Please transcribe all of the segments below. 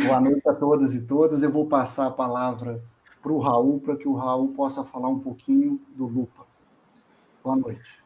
Boa noite a todas e todas. Eu vou passar a palavra para o Raul, para que o Raul possa falar um pouquinho do Lupa. Boa noite.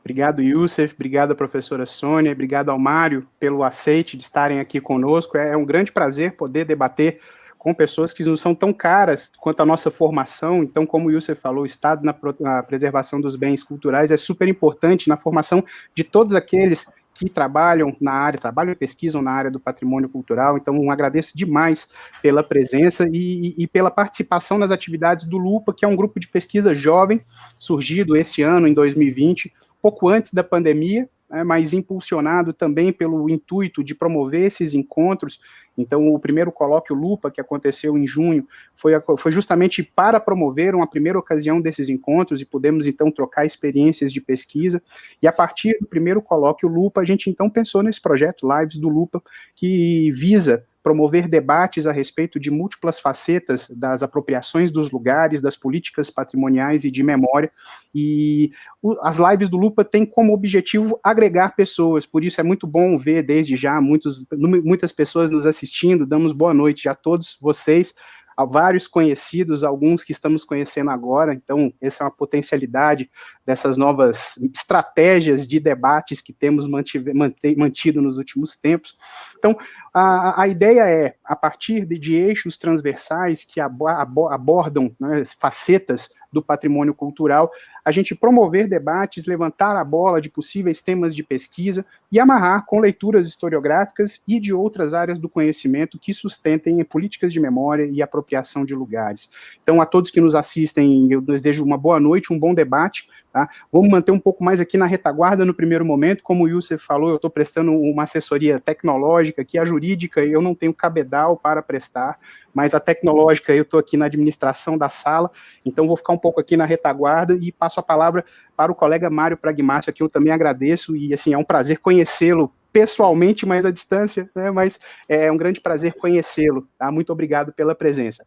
Obrigado, Youssef, obrigado à professora Sônia, obrigado ao Mário pelo aceite de estarem aqui conosco. É um grande prazer poder debater com pessoas que não são tão caras quanto a nossa formação. Então, como o Youssef falou, o Estado na preservação dos bens culturais é super importante na formação de todos aqueles que trabalham e pesquisam na área do patrimônio cultural. Então, agradeço demais pela presença e pela participação nas atividades do Lupa, que é um grupo de pesquisa jovem, surgido esse ano, em 2020, pouco antes da pandemia, mas impulsionado também pelo intuito de promover esses encontros. Então, o primeiro colóquio Lupa, que aconteceu em junho, foi justamente para promover uma primeira ocasião desses encontros e pudemos, então, trocar experiências de pesquisa. E, a partir do primeiro colóquio Lupa, a gente, então, pensou nesse projeto Lives do Lupa, que visa promover debates a respeito de múltiplas facetas das apropriações dos lugares, das políticas patrimoniais e de memória, e as lives do Lupa têm como objetivo agregar pessoas, por isso é muito bom ver desde já muitas pessoas nos assistindo. Damos boa noite a todos vocês, a vários conhecidos, alguns que estamos conhecendo agora. Então essa é uma potencialidade dessas novas estratégias de debates que temos mantido nos últimos tempos. Então, a ideia é, a partir de eixos transversais que abordam, né, facetas do patrimônio cultural, a gente promover debates, levantar a bola de possíveis temas de pesquisa e amarrar com leituras historiográficas e de outras áreas do conhecimento que sustentem políticas de memória e apropriação de lugares. Então, a todos que nos assistem, eu desejo uma boa noite, um bom debate. Tá? Vamos manter um pouco mais aqui na retaguarda no primeiro momento. Como o Youssef falou, eu estou prestando uma assessoria tecnológica, que a jurídica eu não tenho cabedal para prestar, mas a tecnológica eu estou aqui na administração da sala, então vou ficar um pouco aqui na retaguarda e passo a palavra para o colega Mário Pragmácio, a quem eu também agradeço, e assim, é um prazer conhecê-lo pessoalmente, mas à distância, né? Mas é um grande prazer conhecê-lo. Tá? Muito obrigado pela presença.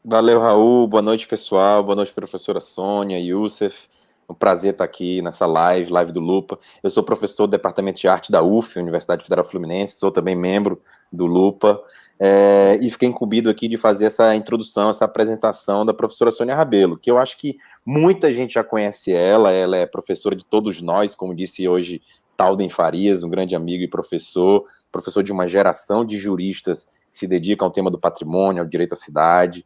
Valeu, Raul. Boa noite, pessoal. Boa noite, professora Sônia, Youssef. É um prazer estar aqui nessa live do Lupa. Eu sou professor do Departamento de Arte da UF, Universidade Federal Fluminense, sou também membro do Lupa, e fiquei incumbido aqui de fazer essa introdução, essa apresentação da professora Sônia Rabelo, que eu acho que muita gente já conhece ela é professora de todos nós, como disse hoje Talden Farias, um grande amigo e professor de uma geração de juristas que se dedicam ao tema do patrimônio, ao direito à cidade.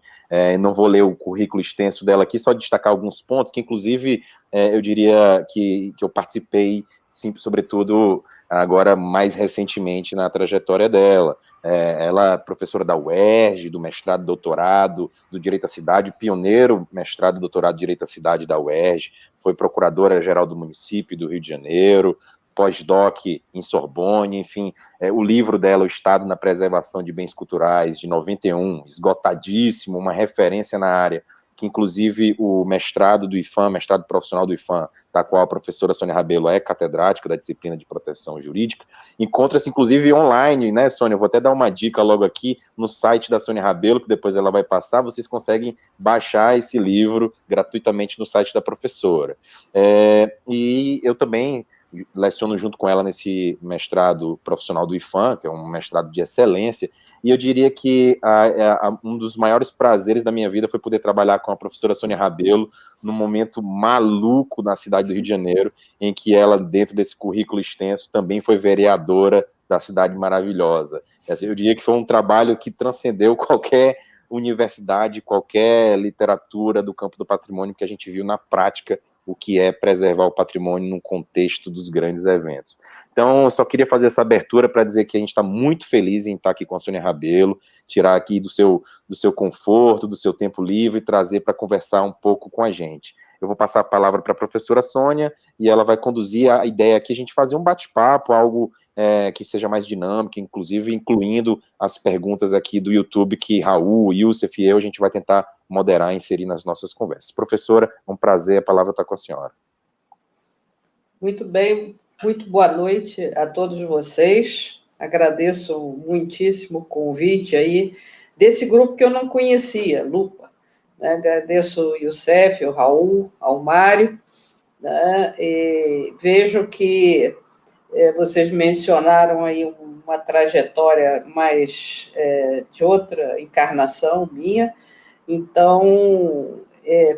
Não vou ler o currículo extenso dela aqui, só destacar alguns pontos, que inclusive eu diria que eu participei, sim, sobretudo agora mais recentemente na trajetória dela. Ela é professora da UERJ, do mestrado e doutorado do direito à cidade, pioneiro mestrado e doutorado de direito à cidade da UERJ, foi procuradora-geral do município do Rio de Janeiro, pós-doc em Sorbonne, enfim, o livro dela, O Estado na Preservação de Bens Culturais, de 91, esgotadíssimo, uma referência na área, que inclusive o mestrado do IFAM, mestrado profissional do IFAM, da qual a professora Sônia Rabelo é catedrática da disciplina de proteção jurídica, encontra-se inclusive online, né, Sônia? Eu vou até dar uma dica logo aqui no site da Sônia Rabelo, que depois ela vai passar, vocês conseguem baixar esse livro gratuitamente no site da professora. E eu também leciono junto com ela nesse mestrado profissional do IFAM, que é um mestrado de excelência, e eu diria que um dos maiores prazeres da minha vida foi poder trabalhar com a professora Sônia Rabelo num momento maluco na cidade do Rio de Janeiro, em que ela, dentro desse currículo extenso, também foi vereadora da cidade maravilhosa. Eu diria que foi um trabalho que transcendeu qualquer universidade, qualquer literatura do campo do patrimônio que a gente viu na prática o que é preservar o patrimônio no contexto dos grandes eventos. Então, eu só queria fazer essa abertura para dizer que a gente está muito feliz em estar aqui com a Sônia Rabelo, tirar aqui do seu conforto, do seu tempo livre, e trazer para conversar um pouco com a gente. Eu vou passar a palavra para a professora Sônia, e ela vai conduzir a ideia aqui, a gente fazer um bate-papo, algo que seja mais dinâmico, inclusive incluindo as perguntas aqui do YouTube que Raul, Youssef e eu, a gente vai tentar moderar e inserir nas nossas conversas. Professora, é um prazer, a palavra está com a senhora. Muito bem, muito boa noite a todos vocês. Agradeço muitíssimo o convite aí desse grupo que eu não conhecia, Lupa. Agradeço ao Youssef, ao Raul, ao Mário, né? E vejo que vocês mencionaram aí um uma trajetória mais de outra encarnação minha. Então,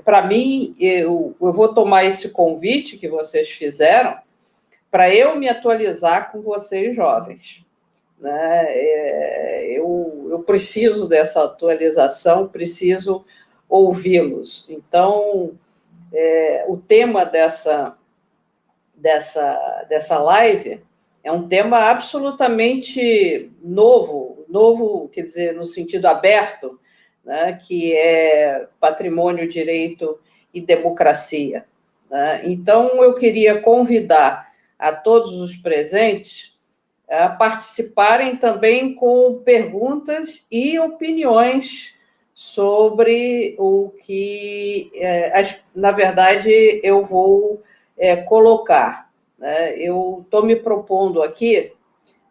para mim, eu vou tomar esse convite que vocês fizeram para eu me atualizar com vocês, jovens. Né? Eu preciso dessa atualização, preciso ouvi-los. Então, o tema dessa live é um tema absolutamente novo, quer dizer, no sentido aberto, né, que é patrimônio, direito e democracia. Né? Então, eu queria convidar a todos os presentes a participarem também com perguntas e opiniões sobre o que, na verdade, eu vou colocar. Né? Eu estou me propondo aqui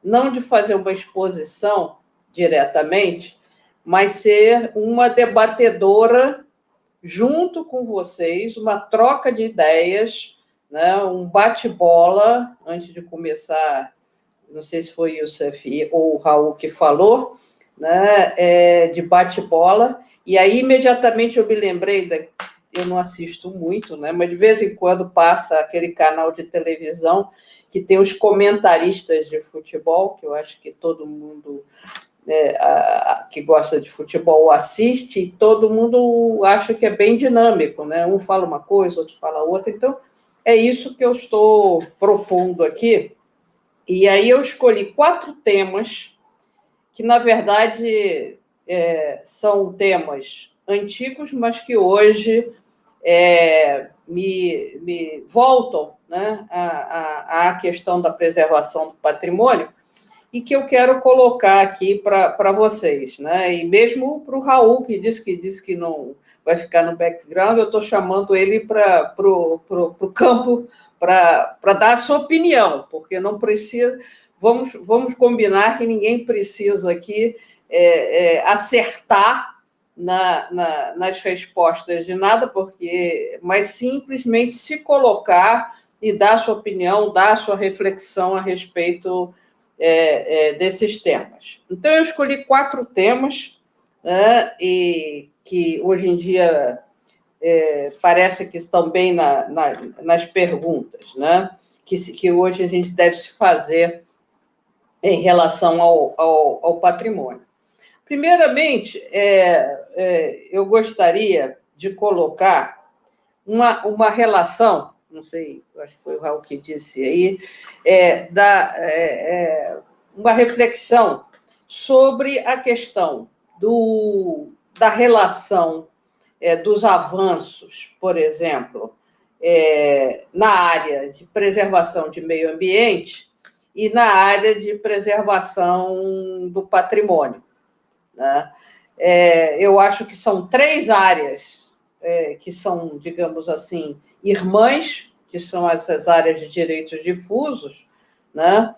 não de fazer uma exposição diretamente, mas ser uma debatedora junto com vocês, uma troca de ideias, né? Um bate-bola, antes de começar, não sei se foi o Youssef ou o Raul que falou, né? De bate-bola, e aí imediatamente eu me lembrei, eu não assisto muito, né? Mas de vez em quando passa aquele canal de televisão que tem os comentaristas de futebol, que eu acho que todo mundo que gosta de futebol assiste, e todo mundo acha que é bem dinâmico, né? Um fala uma coisa, outro fala outra. Então, é isso que eu estou propondo aqui. E aí eu escolhi 4 temas que, na verdade, são temas antigos, mas que hoje me voltam, né, à questão da preservação do patrimônio, e que eu quero colocar aqui para vocês. Né? E mesmo para o Raul, que disse que não vai ficar no background, eu estou chamando ele para o campo para dar a sua opinião, porque não precisa... Vamos combinar que ninguém precisa aqui acertar nas respostas de nada, mas simplesmente se colocar e dar a sua opinião, dar a sua reflexão a respeito desses temas. Então, eu escolhi 4 temas, né, e que hoje em dia parece que estão bem nas perguntas, né, que hoje a gente deve se fazer em relação ao patrimônio. Primeiramente, eu gostaria de colocar uma relação, não sei, acho que foi o Raul que disse aí, uma reflexão sobre a questão da relação dos avanços, por exemplo, na área de preservação de meio ambiente e na área de preservação do patrimônio. Né? Eu acho que são 3 áreas que são, digamos assim, irmãs, que são essas áreas de direitos difusos, né?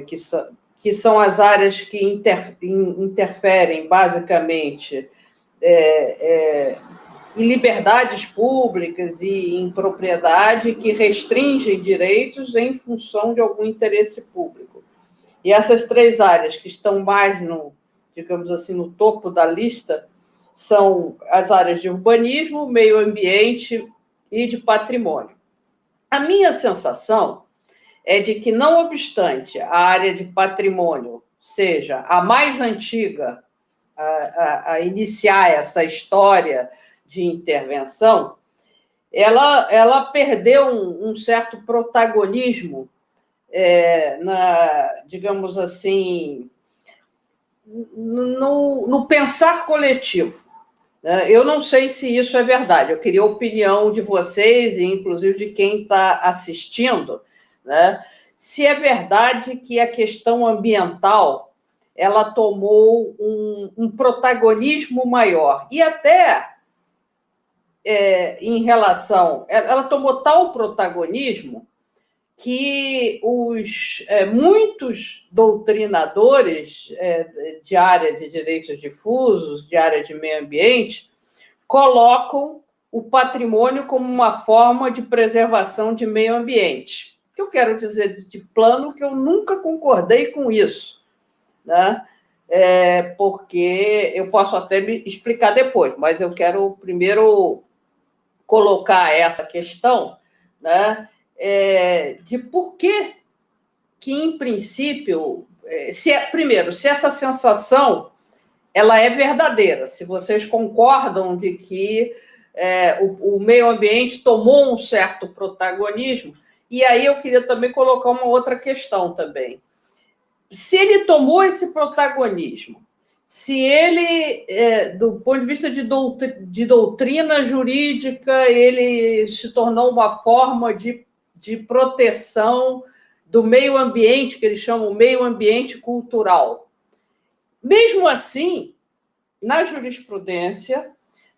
Que são as áreas que interferem, basicamente, em liberdades públicas e em propriedade, que restringem direitos em função de algum interesse público. E essas 3 áreas que estão mais digamos assim, no topo da lista, são as áreas de urbanismo, meio ambiente e de patrimônio. A minha sensação é de que, não obstante a área de patrimônio seja a mais antiga a iniciar essa história de intervenção, ela perdeu um certo protagonismo, digamos assim, no pensar coletivo. Eu não sei se isso é verdade, eu queria a opinião de vocês, e inclusive de quem está assistindo, né? Se é verdade que a questão ambiental ela tomou um protagonismo maior, e até em relação... Ela tomou tal protagonismo que muitos doutrinadores de área de direitos difusos, de área de meio ambiente, colocam o patrimônio como uma forma de preservação de meio ambiente. O que eu quero dizer de plano que eu nunca concordei com isso, né? Porque eu posso até me explicar depois, mas eu quero primeiro colocar essa questão, né, de por que, em princípio, primeiro, se essa sensação ela é verdadeira, se vocês concordam de que o meio ambiente tomou um certo protagonismo. E aí eu queria também colocar uma outra questão também. Se ele tomou esse protagonismo, se ele, do ponto de vista de doutrina jurídica, ele se tornou uma forma de proteção do meio ambiente, que eles chamam meio ambiente cultural. Mesmo assim, na jurisprudência,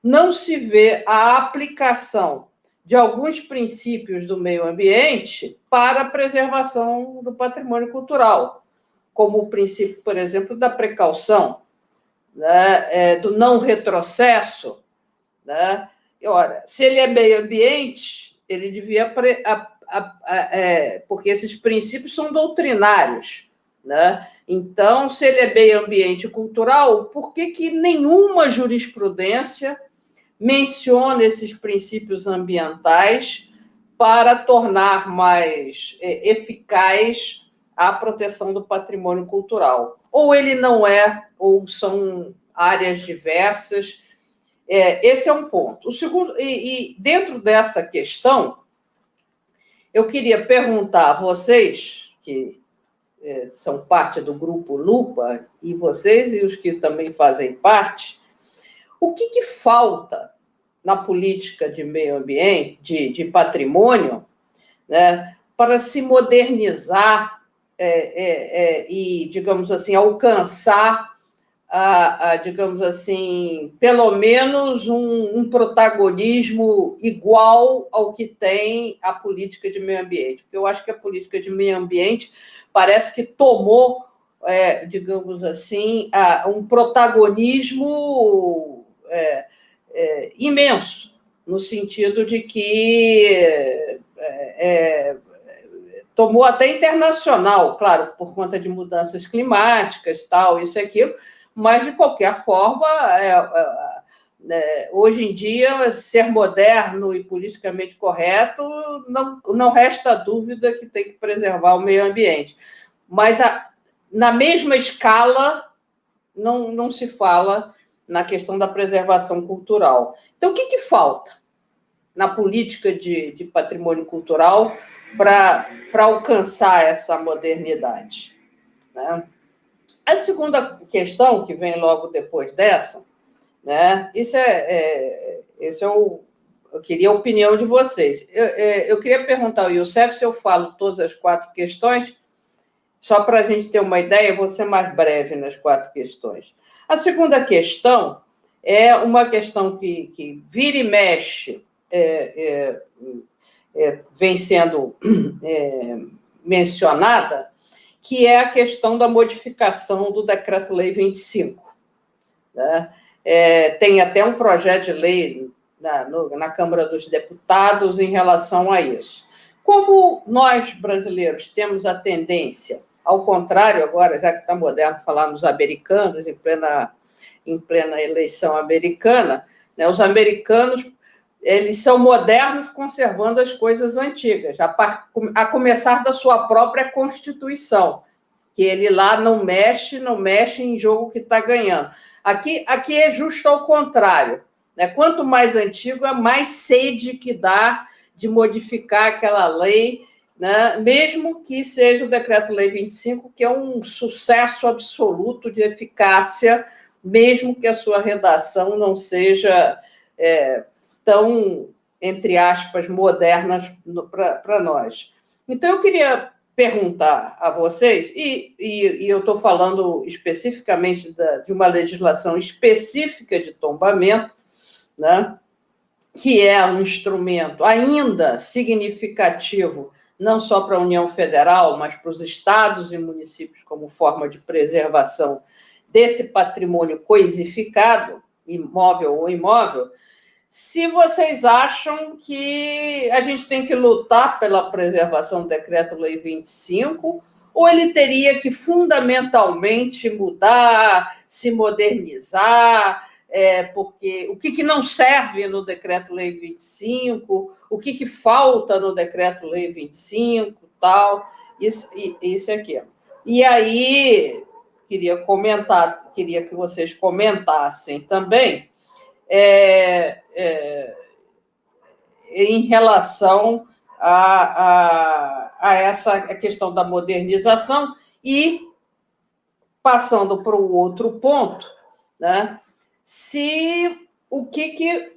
não se vê a aplicação de alguns princípios do meio ambiente para a preservação do patrimônio cultural, como o princípio, por exemplo, da precaução, né, do não retrocesso. Né? E, ora, se ele é meio ambiente, ele devia... porque esses princípios são doutrinários. Né? Então, se ele é meio ambiente cultural, por que nenhuma jurisprudência menciona esses princípios ambientais para tornar mais eficaz a proteção do patrimônio cultural? Ou ele não é, ou são áreas diversas. Esse é um ponto. O segundo, e dentro dessa questão, eu queria perguntar a vocês, que são parte do grupo Lupa, e vocês e os que também fazem parte, o que falta na política de meio ambiente, de patrimônio, né, para se modernizar e, digamos assim, alcançar, digamos assim, pelo menos um protagonismo igual ao que tem a política de meio ambiente? Porque eu acho que a política de meio ambiente parece que tomou, digamos assim, um protagonismo imenso, no sentido de que tomou até internacional, claro, por conta de mudanças climáticas, tal, isso e aquilo, mas, de qualquer forma, hoje em dia, ser moderno e politicamente correto, não resta dúvida que tem que preservar o meio ambiente. Mas, na mesma escala, não se fala na questão da preservação cultural. Então, o que falta na política de patrimônio cultural para alcançar essa modernidade? Né? A segunda questão, que vem logo depois dessa, né, eu queria a opinião de vocês. Eu queria perguntar ao Youssef se eu falo todas as 4 questões, só para a gente ter uma ideia, eu vou ser mais breve nas 4 questões. A segunda questão é uma questão que vira e mexe, vem sendo mencionada, que é a questão da modificação do Decreto-Lei 25. Né? Tem até um projeto de lei na Câmara dos Deputados em relação a isso. Como nós, brasileiros, temos a tendência, ao contrário agora, já que está moderno falar nos americanos, em plena eleição americana, né, os americanos eles são modernos conservando as coisas antigas, a começar da sua própria Constituição, que ele lá não mexe em jogo que está ganhando. Aqui é justo ao contrário. Né? Quanto mais antigo, é mais sede que dá de modificar aquela lei, né? Mesmo que seja o Decreto-Lei 25, que é um sucesso absoluto de eficácia, mesmo que a sua redação não seja tão, entre aspas, modernas para nós. Então, eu queria perguntar a vocês, e eu estou falando especificamente de uma legislação específica de tombamento, né, que é um instrumento ainda significativo, não só para a União Federal, mas para os estados e municípios como forma de preservação desse patrimônio coisificado, imóvel ou imóvel. se vocês acham que a gente tem que lutar pela preservação do Decreto-Lei 25, ou ele teria que fundamentalmente mudar, se modernizar, porque o que não serve no Decreto-Lei 25, o que falta no Decreto-Lei 25, tal, isso e aquilo. E aí, queria que vocês comentassem também em relação a essa questão da modernização e, passando para o outro ponto, né, se o que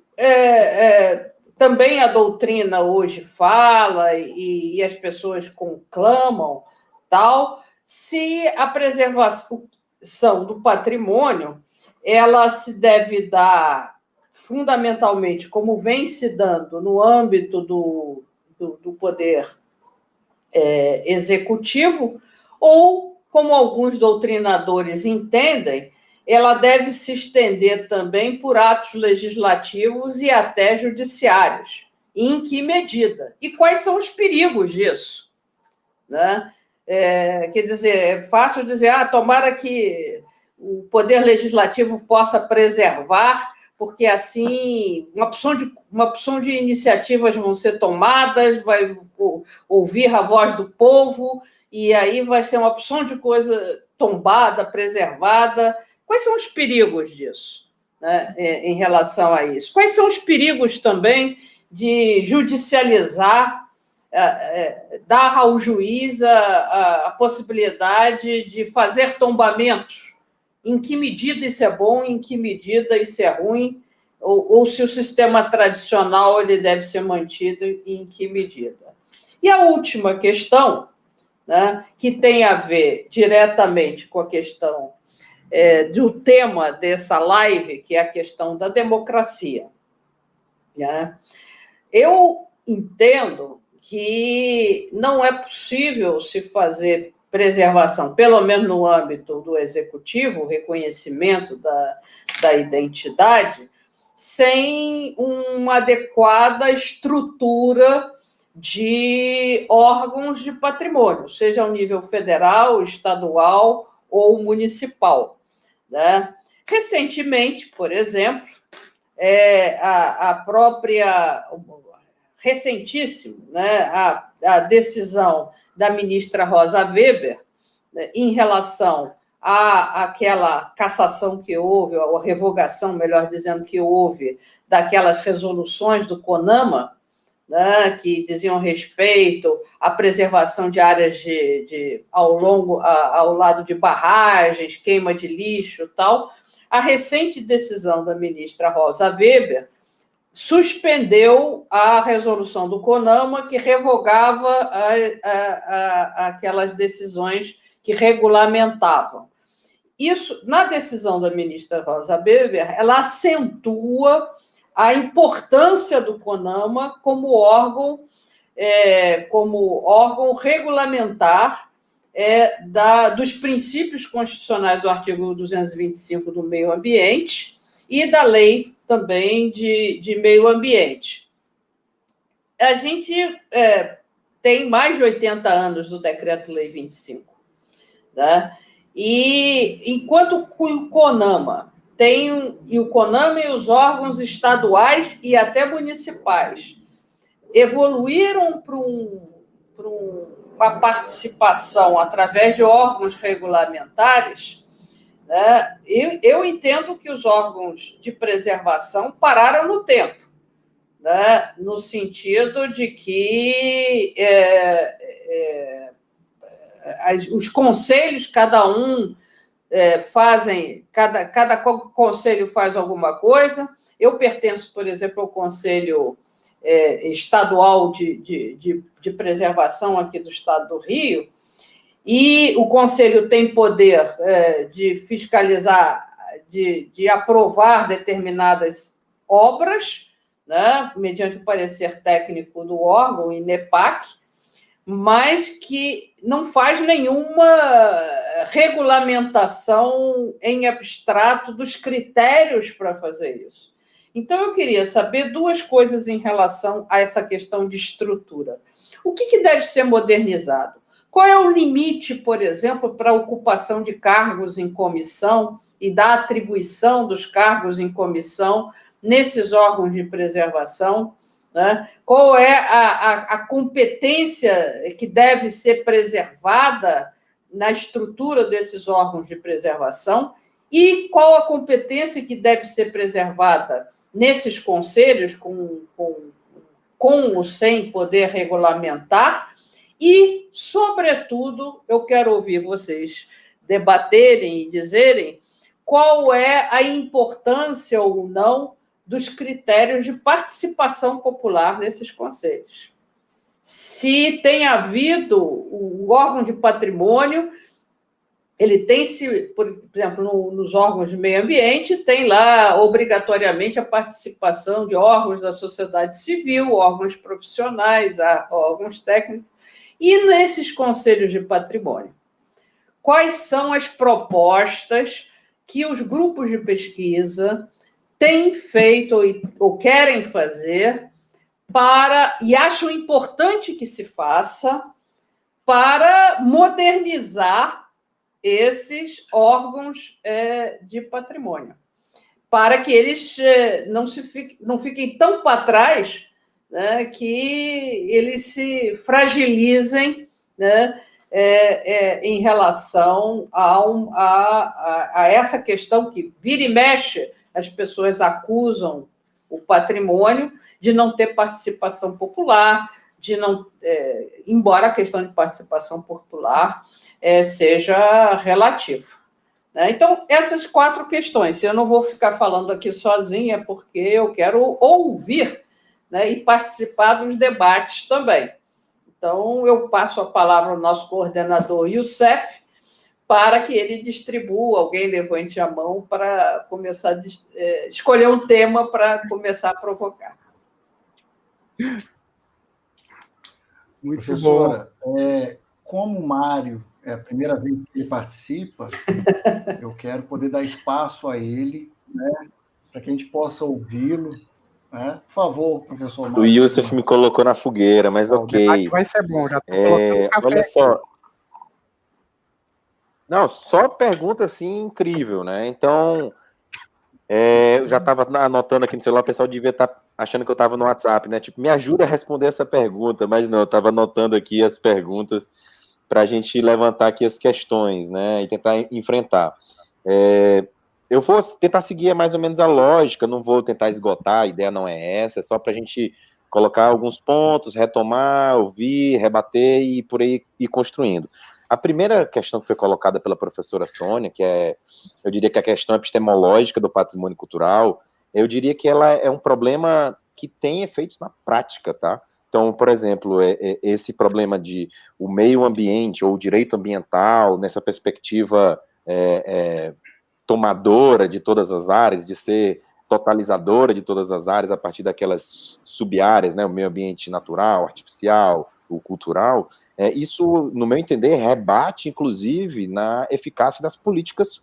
também a doutrina hoje fala e as pessoas conclamam, tal, se a preservação do patrimônio ela se deve dar fundamentalmente, como vem se dando no âmbito do poder executivo, ou, como alguns doutrinadores entendem, ela deve se estender também por atos legislativos e até judiciários. E em que medida? E quais são os perigos disso? Né? Quer dizer, é fácil dizer, tomara que o poder legislativo possa preservar, porque assim uma opção de iniciativas vão ser tomadas, vai ouvir a voz do povo, e aí vai ser uma opção de coisa tombada, preservada. Quais são os perigos disso, né, em relação a isso? Quais são os perigos também de judicializar, dar ao juiz a possibilidade de fazer tombamentos? Em que medida isso é bom, em que medida isso é ruim, ou se o sistema tradicional ele deve ser mantido e em que medida. E a última questão, né, que tem a ver diretamente com a questão do tema dessa live, que é a questão da democracia. Né? Eu entendo que não é possível se fazer preservação, pelo menos no âmbito do executivo, o reconhecimento da identidade, sem uma adequada estrutura de órgãos de patrimônio, seja ao nível federal, estadual ou municipal. Né? Recentemente, por exemplo, recentíssimo, né, a decisão da ministra Rosa Weber, né, em relação àquela cassação que houve, ou a revogação, melhor dizendo, que houve daquelas resoluções do CONAMA, né, que diziam respeito à preservação de áreas ao lado de barragens, queima de lixo e tal. A recente decisão da ministra Rosa Weber suspendeu a resolução do CONAMA que revogava aquelas decisões que regulamentavam. Isso, na decisão da ministra Rosa Weber, ela acentua a importância do CONAMA como órgão regulamentar dos princípios constitucionais do artigo 225 do meio ambiente e da lei também de meio ambiente. A gente tem mais de 80 anos do Decreto-Lei 25. Né? E enquanto o CONAMA e os órgãos estaduais e até municipais evoluíram para uma participação através de órgãos regulamentares, né, eu entendo que os órgãos de preservação pararam no tempo, né, no sentido de que os conselhos, cada um cada conselho faz alguma coisa. Eu pertenço, por exemplo, ao Conselho Estadual de Preservação aqui do Estado do Rio, e o Conselho tem poder de fiscalizar, de aprovar determinadas obras, né, mediante o parecer técnico do órgão, INEPAC, mas que não faz nenhuma regulamentação em abstrato dos critérios para fazer isso. Então, eu queria saber duas coisas em relação a essa questão de estrutura. O que deve ser modernizado? Qual é o limite, por exemplo, para a ocupação de cargos em comissão e da atribuição dos cargos em comissão nesses órgãos de preservação? Né? Qual é a competência que deve ser preservada na estrutura desses órgãos de preservação? E qual a competência que deve ser preservada nesses conselhos, com ou sem poder regulamentar? E, sobretudo, eu quero ouvir vocês debaterem e dizerem qual é a importância ou não dos critérios de participação popular nesses conselhos. Se tem havido o órgão de patrimônio, ele tem, por exemplo, nos órgãos de meio ambiente, tem lá obrigatoriamente a participação de órgãos da sociedade civil, órgãos profissionais, órgãos técnicos, e nesses conselhos de patrimônio. Quais são as propostas que os grupos de pesquisa têm feito ou querem fazer e acham importante que se faça para modernizar esses órgãos de patrimônio, para que eles não fiquem tão para trás, né, que eles se fragilizem, né, em relação a essa questão que vira e mexe, as pessoas acusam o patrimônio de não ter participação popular, de não, embora a questão de participação popular seja relativa. Né? Então, essas 4 questões, eu não vou ficar falando aqui sozinha, porque eu quero ouvir, né, e participar dos debates também. Então, eu passo a palavra ao nosso coordenador, Youssef, para que ele distribua, alguém levante a mão para começar a escolher um tema para começar a provocar. Muito Professora, como o Mário é a primeira vez que ele participa, eu quero poder dar espaço a ele, né, para que a gente possa ouvi-lo. Né? Por favor, professor Mário. O Youssef me colocou na fogueira, mas ok. O debate vai ser bom, já estou colocando café. Olha só. Não, só pergunta assim incrível, né? Então, eu já estava anotando aqui no celular, o pessoal devia estar achando que eu estava no WhatsApp, né? Tipo, me ajuda a responder essa pergunta, mas não, eu estava anotando aqui as perguntas para a gente levantar aqui as questões, né? E tentar enfrentar. Eu vou tentar seguir mais ou menos a lógica, não vou tentar esgotar, a ideia não é essa, é só para a gente colocar alguns pontos, retomar, ouvir, rebater e por aí ir construindo. A primeira questão que foi colocada pela professora Sônia, que eu diria que a questão epistemológica do patrimônio cultural, eu diria que ela é um problema que tem efeitos na prática, tá? Então, por exemplo, esse problema de o meio ambiente ou o direito ambiental, nessa perspectiva tomadora de todas as áreas, de ser totalizadora de todas as áreas a partir daquelas sub-áreas, né, o meio ambiente natural, artificial, o cultural, isso, no meu entender, rebate, inclusive, na eficácia das políticas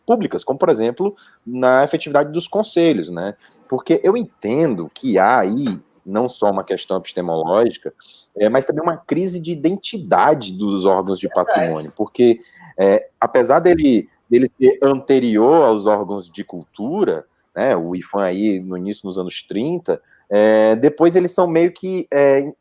públicas, como, por exemplo, na efetividade dos conselhos, né? Porque eu entendo que há aí não só uma questão epistemológica, mas também uma crise de identidade dos órgãos de patrimônio, porque, apesar dele ser anterior aos órgãos de cultura, né, o IPHAN aí no início dos anos 30, depois eles são meio que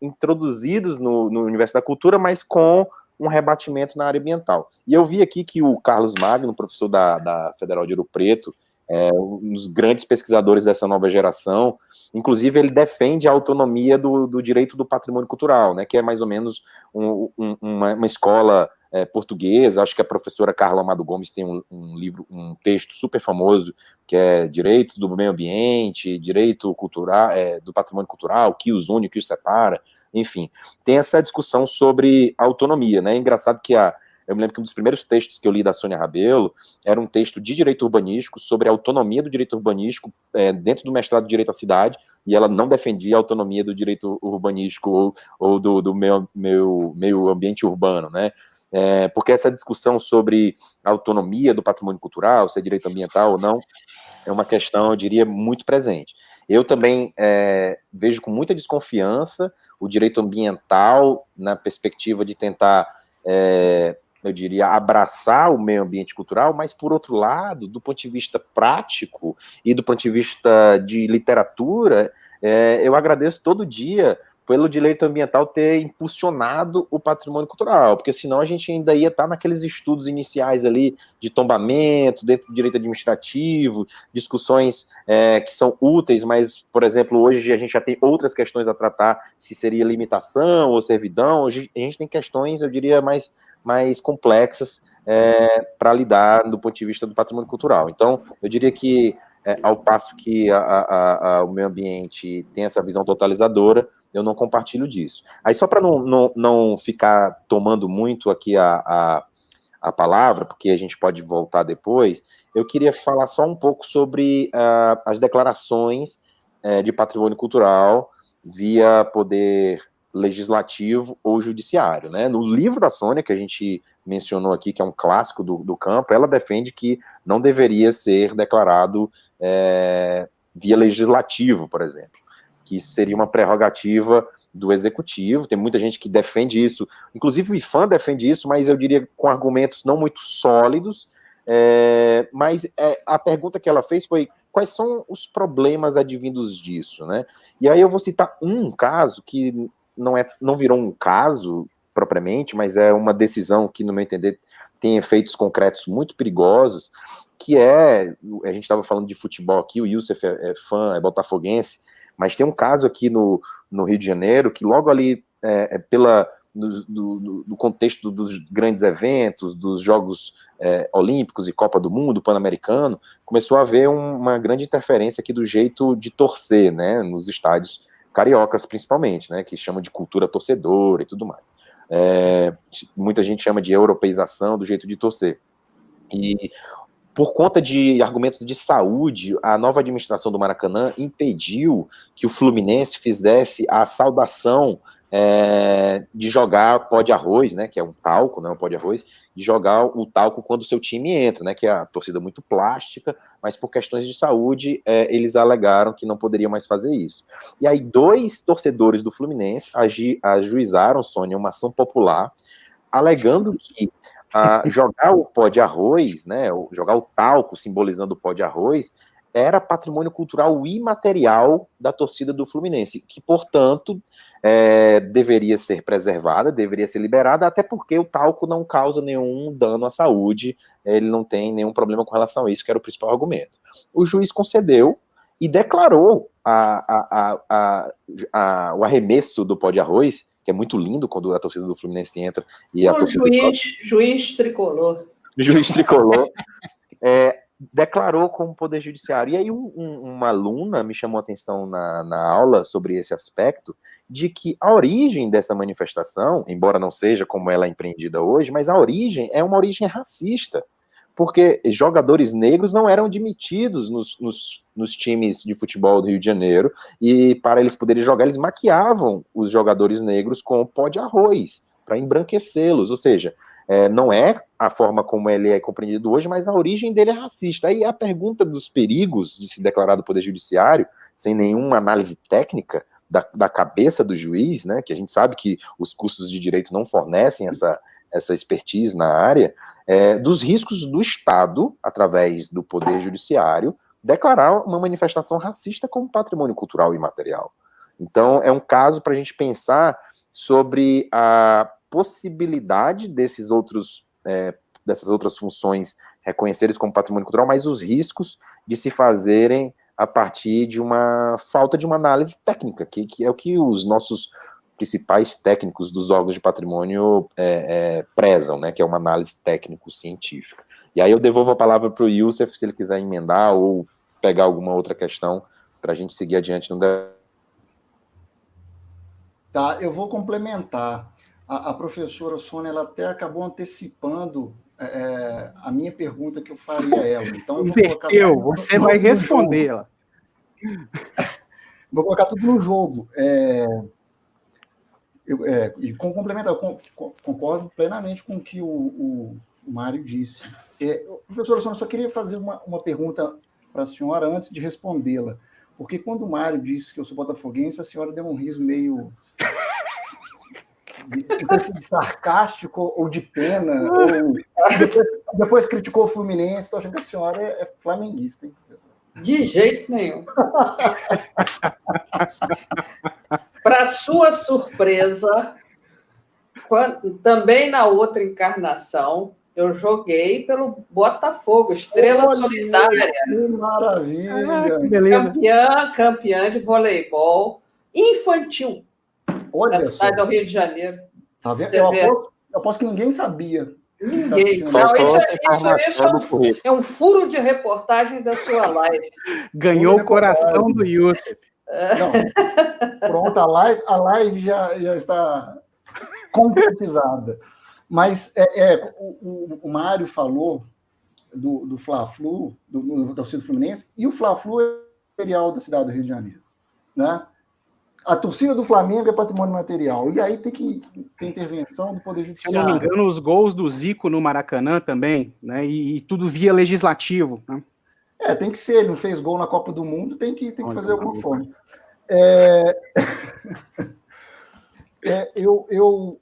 introduzidos no universo da cultura, mas com um rebatimento na área ambiental. E eu vi aqui que o Carlos Magno, professor da Federal de Ouro Preto, um dos grandes pesquisadores dessa nova geração, inclusive ele defende a autonomia do direito do patrimônio cultural, né, que é mais ou menos uma escola portuguesa. Acho que a professora Carla Amado Gomes tem um livro, um texto super famoso, que é Direito do Meio Ambiente, Direito Cultural, do Patrimônio Cultural, o que os une, o que os separa, enfim. Tem essa discussão sobre autonomia, né? É engraçado que eu me lembro que um dos primeiros textos que eu li da Sônia Rabelo era um texto de direito urbanístico sobre a autonomia do direito urbanístico dentro do mestrado de Direito à Cidade, e ela não defendia a autonomia do direito urbanístico ou do meio ambiente urbano, né? Porque essa discussão sobre a autonomia do patrimônio cultural, se é direito ambiental ou não, é uma questão, eu diria, muito presente. Eu também vejo com muita desconfiança o direito ambiental na perspectiva de tentar, eu diria, abraçar o meio ambiente cultural, mas, por outro lado, do ponto de vista prático e do ponto de vista de literatura, eu agradeço todo dia pelo direito ambiental ter impulsionado o patrimônio cultural, porque senão a gente ainda ia estar naqueles estudos iniciais ali de tombamento, dentro do direito administrativo, discussões que são úteis, mas, por exemplo, hoje a gente já tem outras questões a tratar, se seria limitação ou servidão. Hoje a gente tem questões, eu diria, mais complexas para lidar do ponto de vista do patrimônio cultural. Então, eu diria que, ao passo que o meio ambiente tem essa visão totalizadora, eu não compartilho disso. Aí, só para não ficar tomando muito aqui a palavra, porque a gente pode voltar depois, eu queria falar só um pouco sobre as declarações de patrimônio cultural via poder legislativo ou judiciário, né? No livro da Sônia, que a gente mencionou aqui, que é um clássico do campo, ela defende que não deveria ser declarado via legislativo, por exemplo, que isso seria uma prerrogativa do executivo. Tem muita gente que defende isso, inclusive o IPHAN defende isso, mas eu diria com argumentos não muito sólidos, mas a pergunta que ela fez foi: quais são os problemas advindos disso, né? E aí eu vou citar um caso que não virou um caso propriamente, mas é uma decisão que, no meu entender, tem efeitos concretos muito perigosos, que a gente estava falando de futebol aqui, o Youssef é fã, é botafoguense, mas tem um caso aqui no Rio de Janeiro, que logo ali, no contexto dos grandes eventos, dos Jogos Olímpicos e Copa do Mundo, Pan-Americano, começou a haver uma grande interferência aqui do jeito de torcer, né, nos estádios cariocas, principalmente, né, que chamam de cultura torcedora e tudo mais. Muita gente chama de europeização do jeito de torcer. E, por conta de argumentos de saúde, a nova administração do Maracanã impediu que o Fluminense fizesse a saudação de jogar pó de arroz, né, que é um talco, não é um pó de arroz, de jogar o talco quando o seu time entra, né, que é a torcida muito plástica, mas por questões de saúde, eles alegaram que não poderiam mais fazer isso. E aí 2 torcedores do Fluminense ajuizaram, Sônia, uma ação popular, alegando que jogar o pó de arroz, né, jogar o talco simbolizando o pó de arroz, era patrimônio cultural imaterial da torcida do Fluminense, que, portanto, deveria ser preservada, deveria ser liberada, até porque o talco não causa nenhum dano à saúde, ele não tem nenhum problema com relação a isso, que era o principal argumento. O juiz concedeu e declarou o arremesso do pó de arroz, que é muito lindo quando a torcida do Fluminense entra e a torcida juiz tricolor. Juiz tricolor declarou como poder judiciário. E aí uma aluna me chamou a atenção na aula sobre esse aspecto, de que a origem dessa manifestação, embora não seja como ela é empreendida hoje, mas a origem é uma origem racista, porque jogadores negros não eram admitidos nos times de futebol do Rio de Janeiro, e para eles poderem jogar, eles maquiavam os jogadores negros com pó de arroz, para embranquecê-los, ou seja, não é a forma como ele é compreendido hoje, mas a origem dele é racista. Aí a pergunta dos perigos de se declarar do Poder Judiciário, sem nenhuma análise técnica da cabeça do juiz, né, que a gente sabe que os cursos de direito não fornecem essa expertise na área, dos riscos do Estado, através do Poder Judiciário, declarar uma manifestação racista como patrimônio cultural imaterial. Então, é um caso para a gente pensar sobre a possibilidade dessas outras funções reconhecerem como patrimônio cultural, mas os riscos de se fazerem a partir de uma falta de uma análise técnica, que é o que os nossos principais técnicos dos órgãos de patrimônio prezam, né, que é uma análise técnico-científica. E aí eu devolvo a palavra para o Youssef, se ele quiser emendar ou pegar alguma outra questão para a gente seguir adiante no debate. Tá, eu vou complementar. A professora Sônia, ela até acabou antecipando a minha pergunta que eu faria a ela. Então, você vai respondê-la. Vou colocar tudo no jogo. E complementar, eu concordo plenamente com o que o Mário disse. Professora Sônia, eu só queria fazer uma pergunta para a senhora antes de respondê-la. Porque quando o Mário disse que eu sou botafoguense, a senhora deu um riso meio de sarcástico ou de pena, ou depois criticou o Fluminense. Estou achando que a senhora é flamenguista, hein, professor? De jeito nenhum. Para sua surpresa, também na outra encarnação, eu joguei pelo Botafogo, Estrela Solidária. Que maravilha! Campeã de voleibol infantil. Olha da cidade do Rio de Janeiro. Tá vendo? Eu aposto que ninguém sabia. Ninguém. Não, isso é um furo de reportagem da sua live. Ganhou o coração do Youssef. Não, pronto, a live já está concretizada. Mas o Mário falou do Fla-Flu, do torcida Fluminense, e o Fla-Flu é material da cidade do Rio de Janeiro. Né? A torcida do Flamengo é patrimônio material. E aí tem que ter intervenção do Poder Judiciário. Se eu não me engano, os gols do Zico no Maracanã também, né? E tudo via legislativo. Né? Tem que ser. Ele não fez gol na Copa do Mundo, tem que fazer de alguma forma. Eu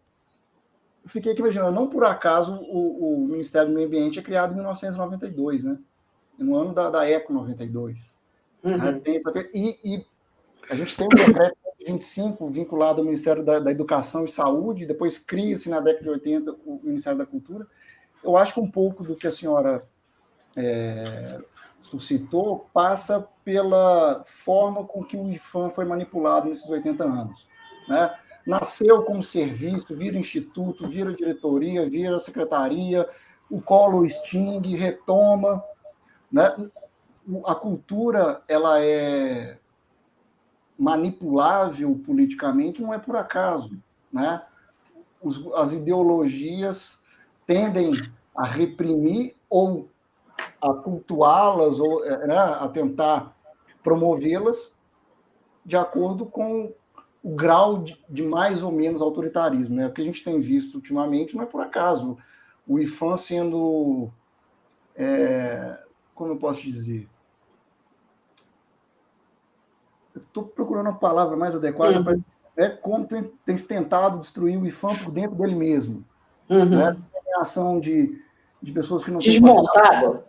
fiquei aqui imaginando, não por acaso o Ministério do Meio Ambiente é criado em 1992, né? No ano da Eco 92. Uhum. E a gente tem um decreto de 25 vinculado ao Ministério da Educação e Saúde, depois cria-se na década de 80 o Ministério da Cultura. Eu acho que um pouco do que a senhora suscitou passa pela forma com que o IPHAN foi manipulado nesses 80 anos. Né? Nasceu como serviço, vira instituto, vira diretoria, vira secretaria, o Collor extingue, retoma. Né? A cultura, ela é manipulável politicamente, não é por acaso. Né? As ideologias tendem a reprimir ou a cultuá-las, ou a tentar promovê-las de acordo com o grau de mais ou menos autoritarismo. Né? O que a gente tem visto ultimamente não é por acaso. O IPHAN sendo, como eu posso dizer, eu estou procurando a palavra mais adequada, como tem se tentado destruir o IPHAN por dentro dele mesmo. Né? A ação de pessoas que não desmontado.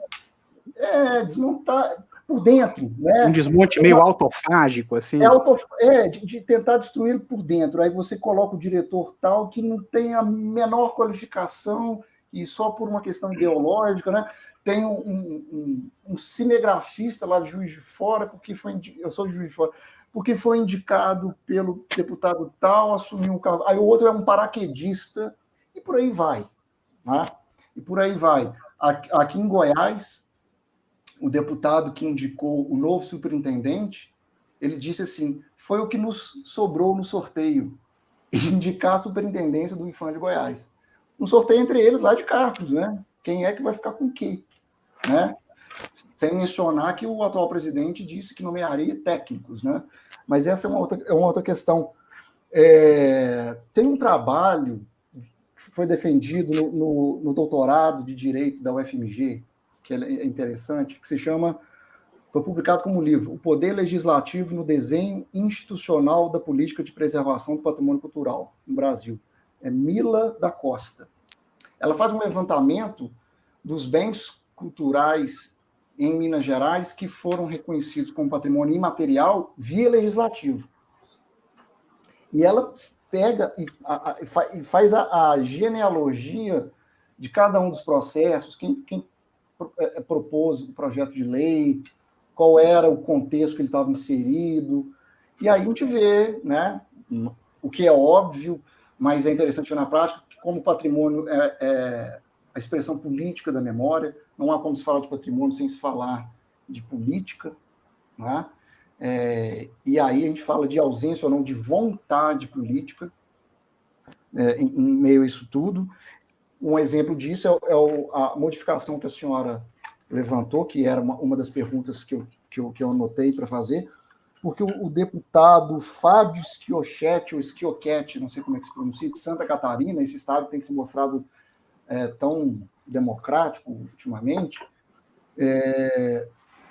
Desmontar por dentro. Né? Um desmonte meio autofágico, assim. De tentar destruí-lo por dentro. Aí você coloca o diretor tal que não tem a menor qualificação e só por uma questão ideológica, né? Tem um cinegrafista lá de Juiz de Fora, eu sou de Juiz de Fora, porque foi indicado pelo deputado tal, assumiu um cargo. Aí o outro é um paraquedista, e por aí vai. Né? E por aí vai. Aqui em Goiás, o deputado que indicou o novo superintendente, ele disse assim, foi o que nos sobrou no sorteio, indicar a superintendência do IPHAN de Goiás. Um sorteio entre eles lá de cargos, né? Quem é que vai ficar com o quê? Né? Sem mencionar que o atual presidente disse que nomearia técnicos, né? Mas essa é uma outra questão. Tem um trabalho que foi defendido no doutorado de Direito da UFMG, que é interessante, que foi publicado como livro, O Poder Legislativo no Desenho Institucional da Política de Preservação do Patrimônio Cultural no Brasil. É Mila da Costa. Ela faz um levantamento dos bens culturais em Minas Gerais que foram reconhecidos como patrimônio imaterial via legislativo. E ela pega e faz a genealogia de cada um dos processos, quem propôs o projeto de lei, qual era o contexto que ele estava inserido. E aí a gente vê, né, o que é óbvio, mas é interessante ver na prática, que como patrimônio é a expressão política da memória, não há como se falar de patrimônio sem se falar de política, né? E aí a gente fala de ausência ou não de vontade política em meio a isso tudo. Um exemplo disso é a modificação que a senhora levantou, que era uma das perguntas que eu anotei para fazer, porque o deputado Fábio Schiochetti, ou Schiochetti, não sei como é que se pronuncia, de Santa Catarina, esse estado tem se mostrado tão democrático ultimamente,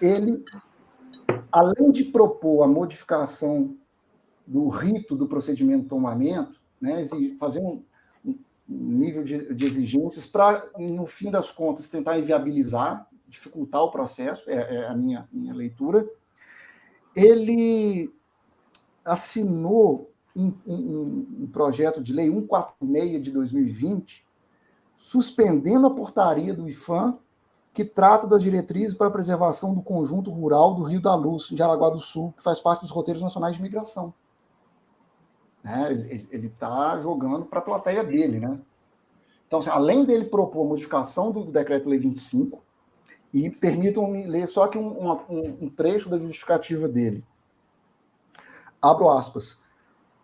ele, além de propor a modificação do rito do procedimento de tombamento, né, fazer um nível de exigências para, no fim das contas, tentar inviabilizar, dificultar o processo, é a minha leitura, ele assinou um projeto de lei 146 de 2020, suspendendo a portaria do IPHAN, que trata das diretrizes para a preservação do conjunto rural do Rio da Luz, de Jaraguá do Sul, que faz parte dos roteiros nacionais de migração. Ele está jogando para a plateia dele, né? Então, assim, além dele propor a modificação do Decreto-Lei 25, e permitam-me ler só aqui um trecho da justificativa dele. Abro aspas.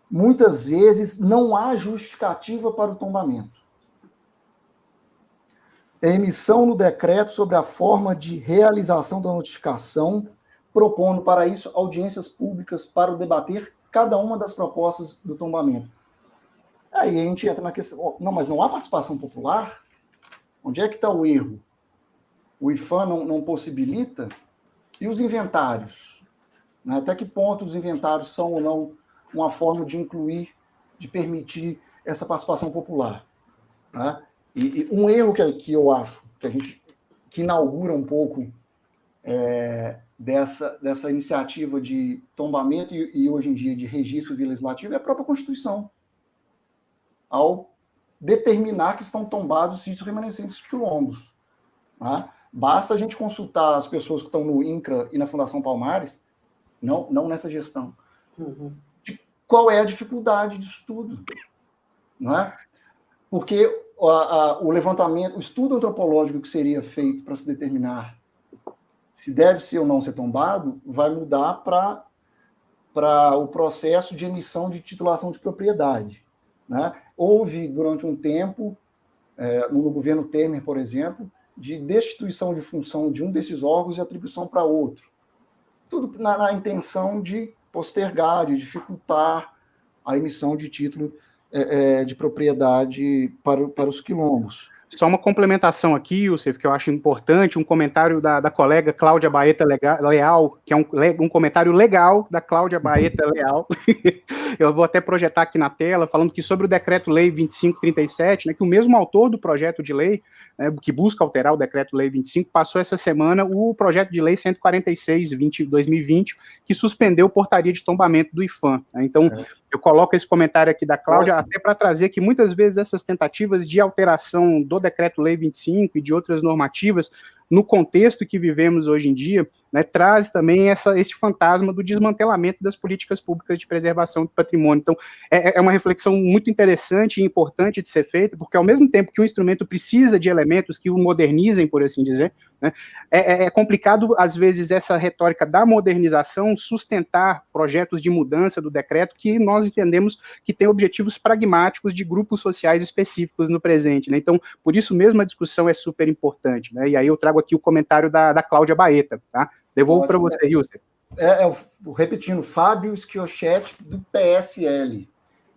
Muitas vezes não há justificativa para o tombamento. A emissão no decreto sobre a forma de realização da notificação, propondo para isso audiências públicas para debater cada uma das propostas do tombamento. Aí a gente entra na questão, não, mas não há participação popular? Onde é que está o erro? O IPHAN não possibilita? E os inventários? Até que ponto os inventários são ou não uma forma de incluir, de permitir essa participação popular? Né? E um erro que eu acho, que inaugura um pouco dessa iniciativa de tombamento e hoje em dia de registro legislativo é a própria Constituição, ao determinar que estão tombados os sítios remanescentes de quilombos. Né? Basta a gente consultar as pessoas que estão no INCRA e na Fundação Palmares, não nessa gestão, de qual é a dificuldade disso tudo. Não é? Porque o levantamento, o estudo antropológico que seria feito para se determinar se deve ser ou não ser tombado, vai mudar para o processo de emissão de titulação de propriedade. Né? Houve, durante um tempo, no governo Temer, por exemplo, de destituição de função de um desses órgãos e atribuição para outro. Tudo na intenção de postergar, de dificultar a emissão de título de propriedade para os quilombos. Só uma complementação aqui, Youssef, que eu acho importante, um comentário da colega Cláudia Baeta Leal, que é um comentário legal da Cláudia Baeta Leal. Eu vou até projetar aqui na tela, falando que sobre o Decreto-Lei 2537, né, que o mesmo autor do projeto de lei, né, que busca alterar o Decreto-Lei 25, passou essa semana o projeto de lei 146/2020, que suspendeu portaria de tombamento do IPHAN. Né? Então, eu coloco esse comentário aqui da Cláudia até para trazer que muitas vezes essas tentativas de alteração do Decreto-Lei 25 e de outras normativas, no contexto que vivemos hoje em dia, né, traz também esse fantasma do desmantelamento das políticas públicas de preservação do patrimônio. Então, é uma reflexão muito interessante e importante de ser feita, porque ao mesmo tempo que o instrumento precisa de elementos que o modernizem, por assim dizer, né, é complicado, às vezes, essa retórica da modernização sustentar projetos de mudança do decreto que nós entendemos que tem objetivos pragmáticos de grupos sociais específicos no presente. Né? Então, por isso mesmo a discussão é super importante. Né? E aí eu trago aqui o comentário da Cláudia Baeta. Tá? Devolvo para você, Youssef. Repetindo, Fábio Schiochetti, do PSL.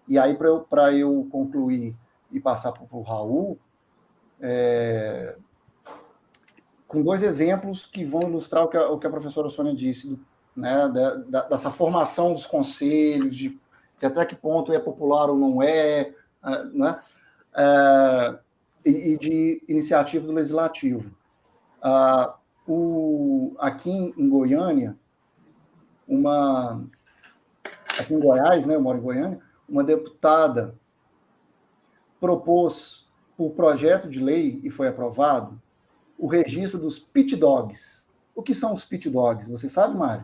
E aí, para eu concluir e passar para o Raul, com dois exemplos que vão ilustrar o que a professora Sônia disse, né, dessa formação dos conselhos, de até que ponto é popular ou não né, e de iniciativa do Legislativo. Aqui em Goiânia, aqui em Goiás, né, eu moro em Goiânia, uma deputada propôs, por projeto de lei, e foi aprovado, o registro dos pit dogs. O que são os pit dogs? Você sabe, Mário?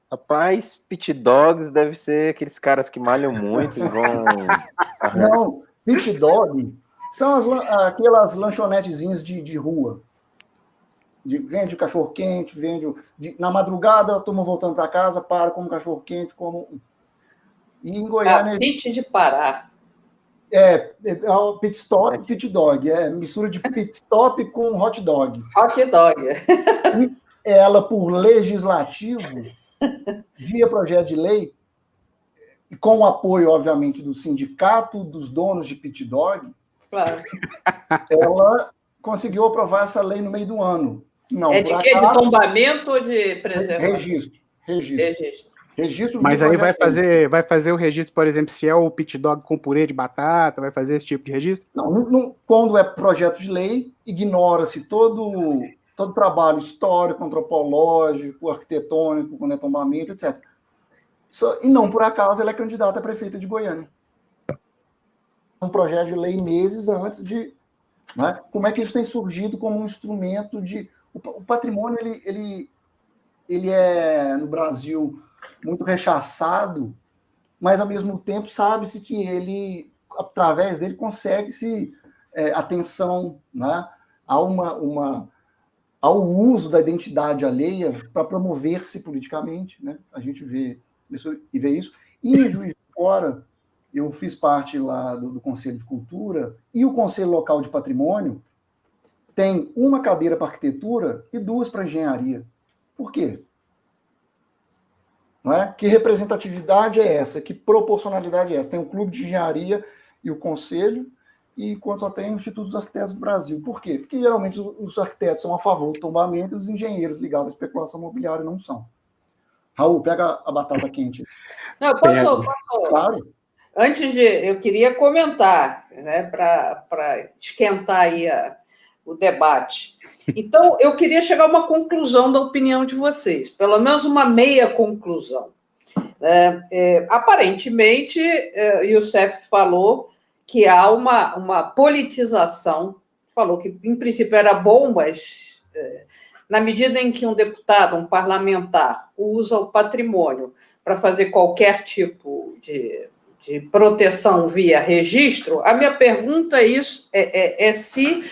Rapaz, pit dogs deve ser aqueles caras que malham muito e vão... Não, pit dog são aquelas lanchonetezinhas de rua. Vende cachorro-quente, na madrugada, a turma voltando para casa, para como cachorro-quente, como... E em Goiânia... Pit de Pará. O pit stop, pit dog. Mistura de pit stop com hot dog. Hot dog. E ela, por legislativo, via projeto de lei, e com o apoio, obviamente, do sindicato dos donos de pit dog, claro, ela conseguiu aprovar essa lei no meio do ano. Não, é de quê? De tombamento ou de preservação? Registro. Mas aí vai fazer o registro, por exemplo, se é o pit dog com purê de batata, vai fazer esse tipo de registro? Não, quando é projeto de lei, ignora-se todo trabalho histórico, antropológico, arquitetônico, quando é tombamento, etc. E não por acaso ela é candidata a prefeita de Goiânia. Um projeto de lei meses antes de... Né? Como é que isso tem surgido como um instrumento de... O patrimônio, ele é, no Brasil, muito rechaçado, mas, ao mesmo tempo, sabe-se que ele, através dele, consegue-se atenção, né, ao uso da identidade alheia para promover-se politicamente. Né? A gente vê isso. E em Juiz de Fora, eu fiz parte lá do Conselho de Cultura, e o Conselho Local de Patrimônio tem uma cadeira para arquitetura e 2 para engenharia. Por quê? Não é? Que representatividade é essa? Que proporcionalidade é essa? Tem o Clube de Engenharia e o Conselho, e enquanto só tem o Instituto dos Arquitetos do Brasil. Por quê? Porque geralmente os arquitetos são a favor do tombamento e os engenheiros ligados à especulação imobiliária não são. Raul, pega a batata quente. Não, eu posso. Claro. Eu queria comentar, né, para esquentar aí o debate. Então, eu queria chegar a uma conclusão da opinião de vocês, pelo menos uma meia conclusão. Aparentemente, Youssef falou que há uma politização, falou que, em princípio, era bom, mas na medida em que um deputado, um parlamentar, usa o patrimônio para fazer qualquer tipo de proteção via registro, a minha pergunta é se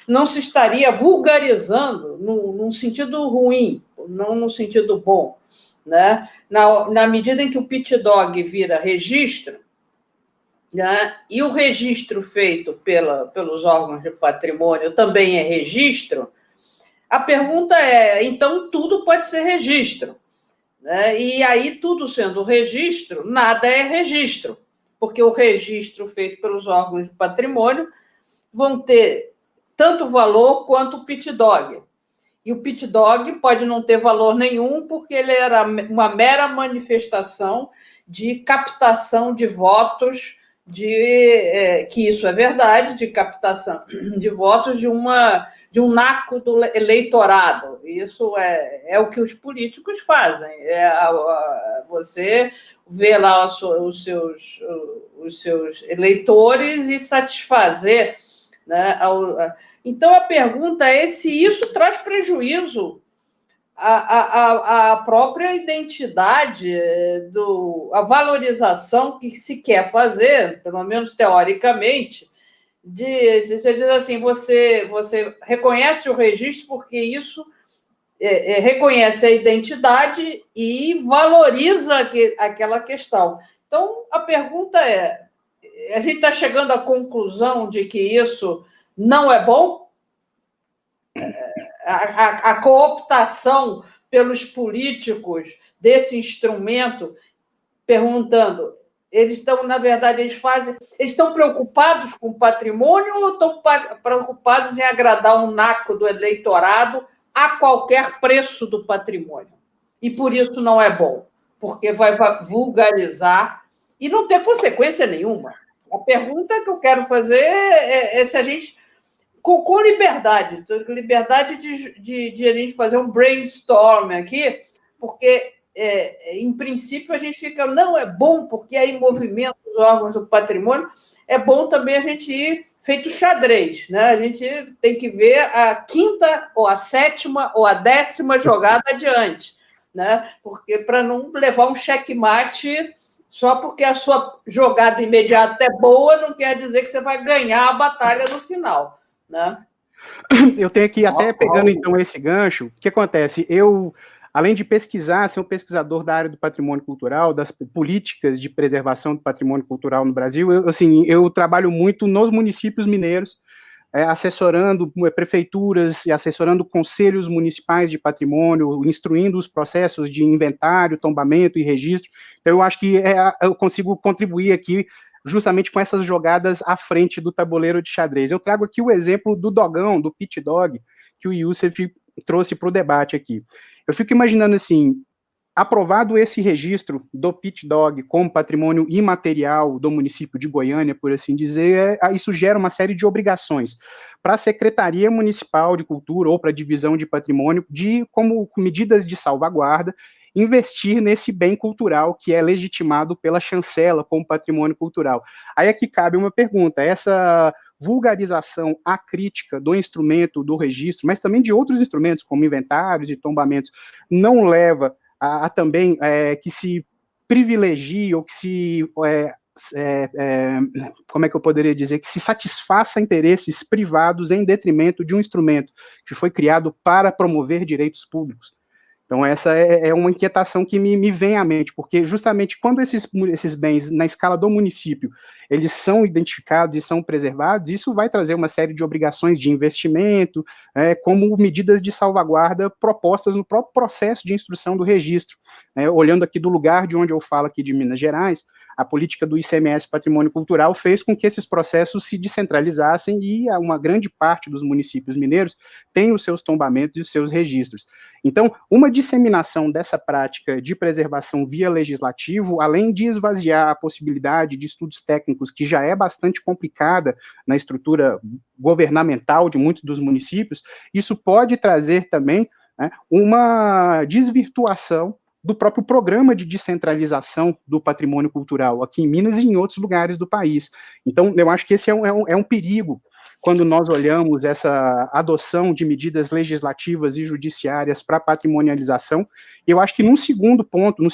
não se estaria vulgarizando num sentido ruim, não no sentido bom, né? Na medida em que o pit dog vira registro, né? E o registro feito pelos órgãos de patrimônio também é registro, a pergunta é, então tudo pode ser registro, né? E aí, tudo sendo registro, nada é registro, porque o registro feito pelos órgãos de patrimônio vão ter tanto valor quanto o pit dog. E o pit dog pode não ter valor nenhum, porque ele era uma mera manifestação de captação de votos, que isso é verdade, de captação de votos de um naco do eleitorado. Isso é o que os políticos fazem. Você vê lá os seus eleitores e satisfazer, né? Então, a pergunta é se isso traz prejuízo à própria identidade, a valorização que se quer fazer, pelo menos teoricamente, você diz assim, você reconhece o registro porque isso reconhece a identidade e valoriza aquela questão. Então, a pergunta é, a gente está chegando à conclusão de que isso não é bom? A cooptação pelos políticos desse instrumento, perguntando, eles estão, na verdade, eles estão preocupados com o patrimônio ou estão preocupados em agradar um naco do eleitorado a qualquer preço do patrimônio? E por isso não é bom, porque vai vulgarizar e não ter consequência nenhuma. A pergunta que eu quero fazer é se a gente, com liberdade de a gente fazer um brainstorm aqui, porque, em princípio, a gente fica, não, é bom, porque aí movimenta os órgãos do patrimônio, é bom também a gente ir feito xadrez, né? A gente tem que ver a 5ª, ou a 7ª, ou a 10ª jogada adiante, né? Porque para não levar um checkmate só porque a sua jogada imediata é boa, não quer dizer que você vai ganhar a batalha no final, né? Eu tenho aqui, até pegando então esse gancho, o que acontece? Eu, além de pesquisar, ser um pesquisador da área do patrimônio cultural, das políticas de preservação do patrimônio cultural no Brasil, eu trabalho muito nos municípios mineiros, assessorando prefeituras e assessorando conselhos municipais de patrimônio, instruindo os processos de inventário, tombamento e registro. Então, eu acho que eu consigo contribuir aqui justamente com essas jogadas à frente do tabuleiro de xadrez. Eu trago aqui o exemplo do dogão, do pit dog, que o Youssef trouxe para o debate aqui. Eu fico imaginando assim, aprovado esse registro do pit dog como patrimônio imaterial do município de Goiânia, por assim dizer, isso gera uma série de obrigações para a Secretaria Municipal de Cultura ou para a Divisão de Patrimônio, de, como medidas de salvaguarda, investir nesse bem cultural que é legitimado pela chancela como patrimônio cultural. Aí aqui cabe uma pergunta, essa vulgarização acrítica do instrumento do registro, mas também de outros instrumentos, como inventários e tombamentos, não leva a também que se privilegie ou que se, como é que eu poderia dizer, que se satisfaça interesses privados em detrimento de um instrumento que foi criado para promover direitos públicos. Então, essa é uma inquietação que me vem à mente, porque justamente quando esses bens, na escala do município, eles são identificados e são preservados, isso vai trazer uma série de obrigações de investimento, como medidas de salvaguarda propostas no próprio processo de instrução do registro. Olhando aqui do lugar de onde eu falo aqui de Minas Gerais, a política do ICMS Patrimônio Cultural fez com que esses processos se descentralizassem e uma grande parte dos municípios mineiros tem os seus tombamentos e os seus registros. Então, uma disseminação dessa prática de preservação via legislativo, além de esvaziar a possibilidade de estudos técnicos, que já é bastante complicada na estrutura governamental de muitos dos municípios, isso pode trazer também uma desvirtuação do próprio programa de descentralização do patrimônio cultural aqui em Minas e em outros lugares do país. Então, eu acho que esse é um perigo quando nós olhamos essa adoção de medidas legislativas e judiciárias para patrimonialização. Eu acho que num segundo ponto, num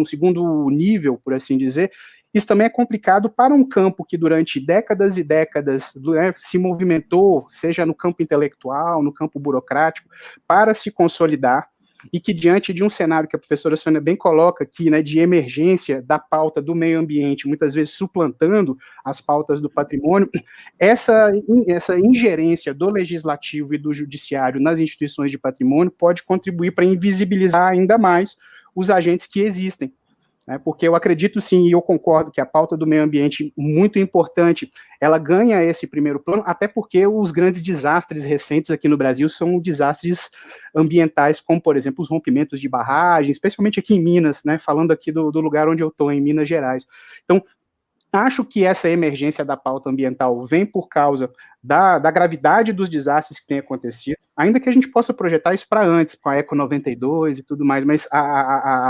segundo nível, por assim dizer, isso também é complicado para um campo que durante décadas e décadas se movimentou, seja no campo intelectual, no campo burocrático, para se consolidar, e que diante de um cenário que a professora Sônia bem coloca aqui, de emergência da pauta do meio ambiente, muitas vezes suplantando as pautas do patrimônio, essa ingerência do legislativo e do judiciário nas instituições de patrimônio pode contribuir para invisibilizar ainda mais os agentes que existem. Porque eu acredito sim, e eu concordo que a pauta do meio ambiente, muito importante, ela ganha esse primeiro plano, até porque os grandes desastres recentes aqui no Brasil são desastres ambientais, como, por exemplo, os rompimentos de barragens, especialmente aqui em Minas, falando aqui do lugar onde eu estou, em Minas Gerais. Então, acho que essa emergência da pauta ambiental vem por causa da gravidade dos desastres que têm acontecido, ainda que a gente possa projetar isso para antes, com a Eco 92 e tudo mais, mas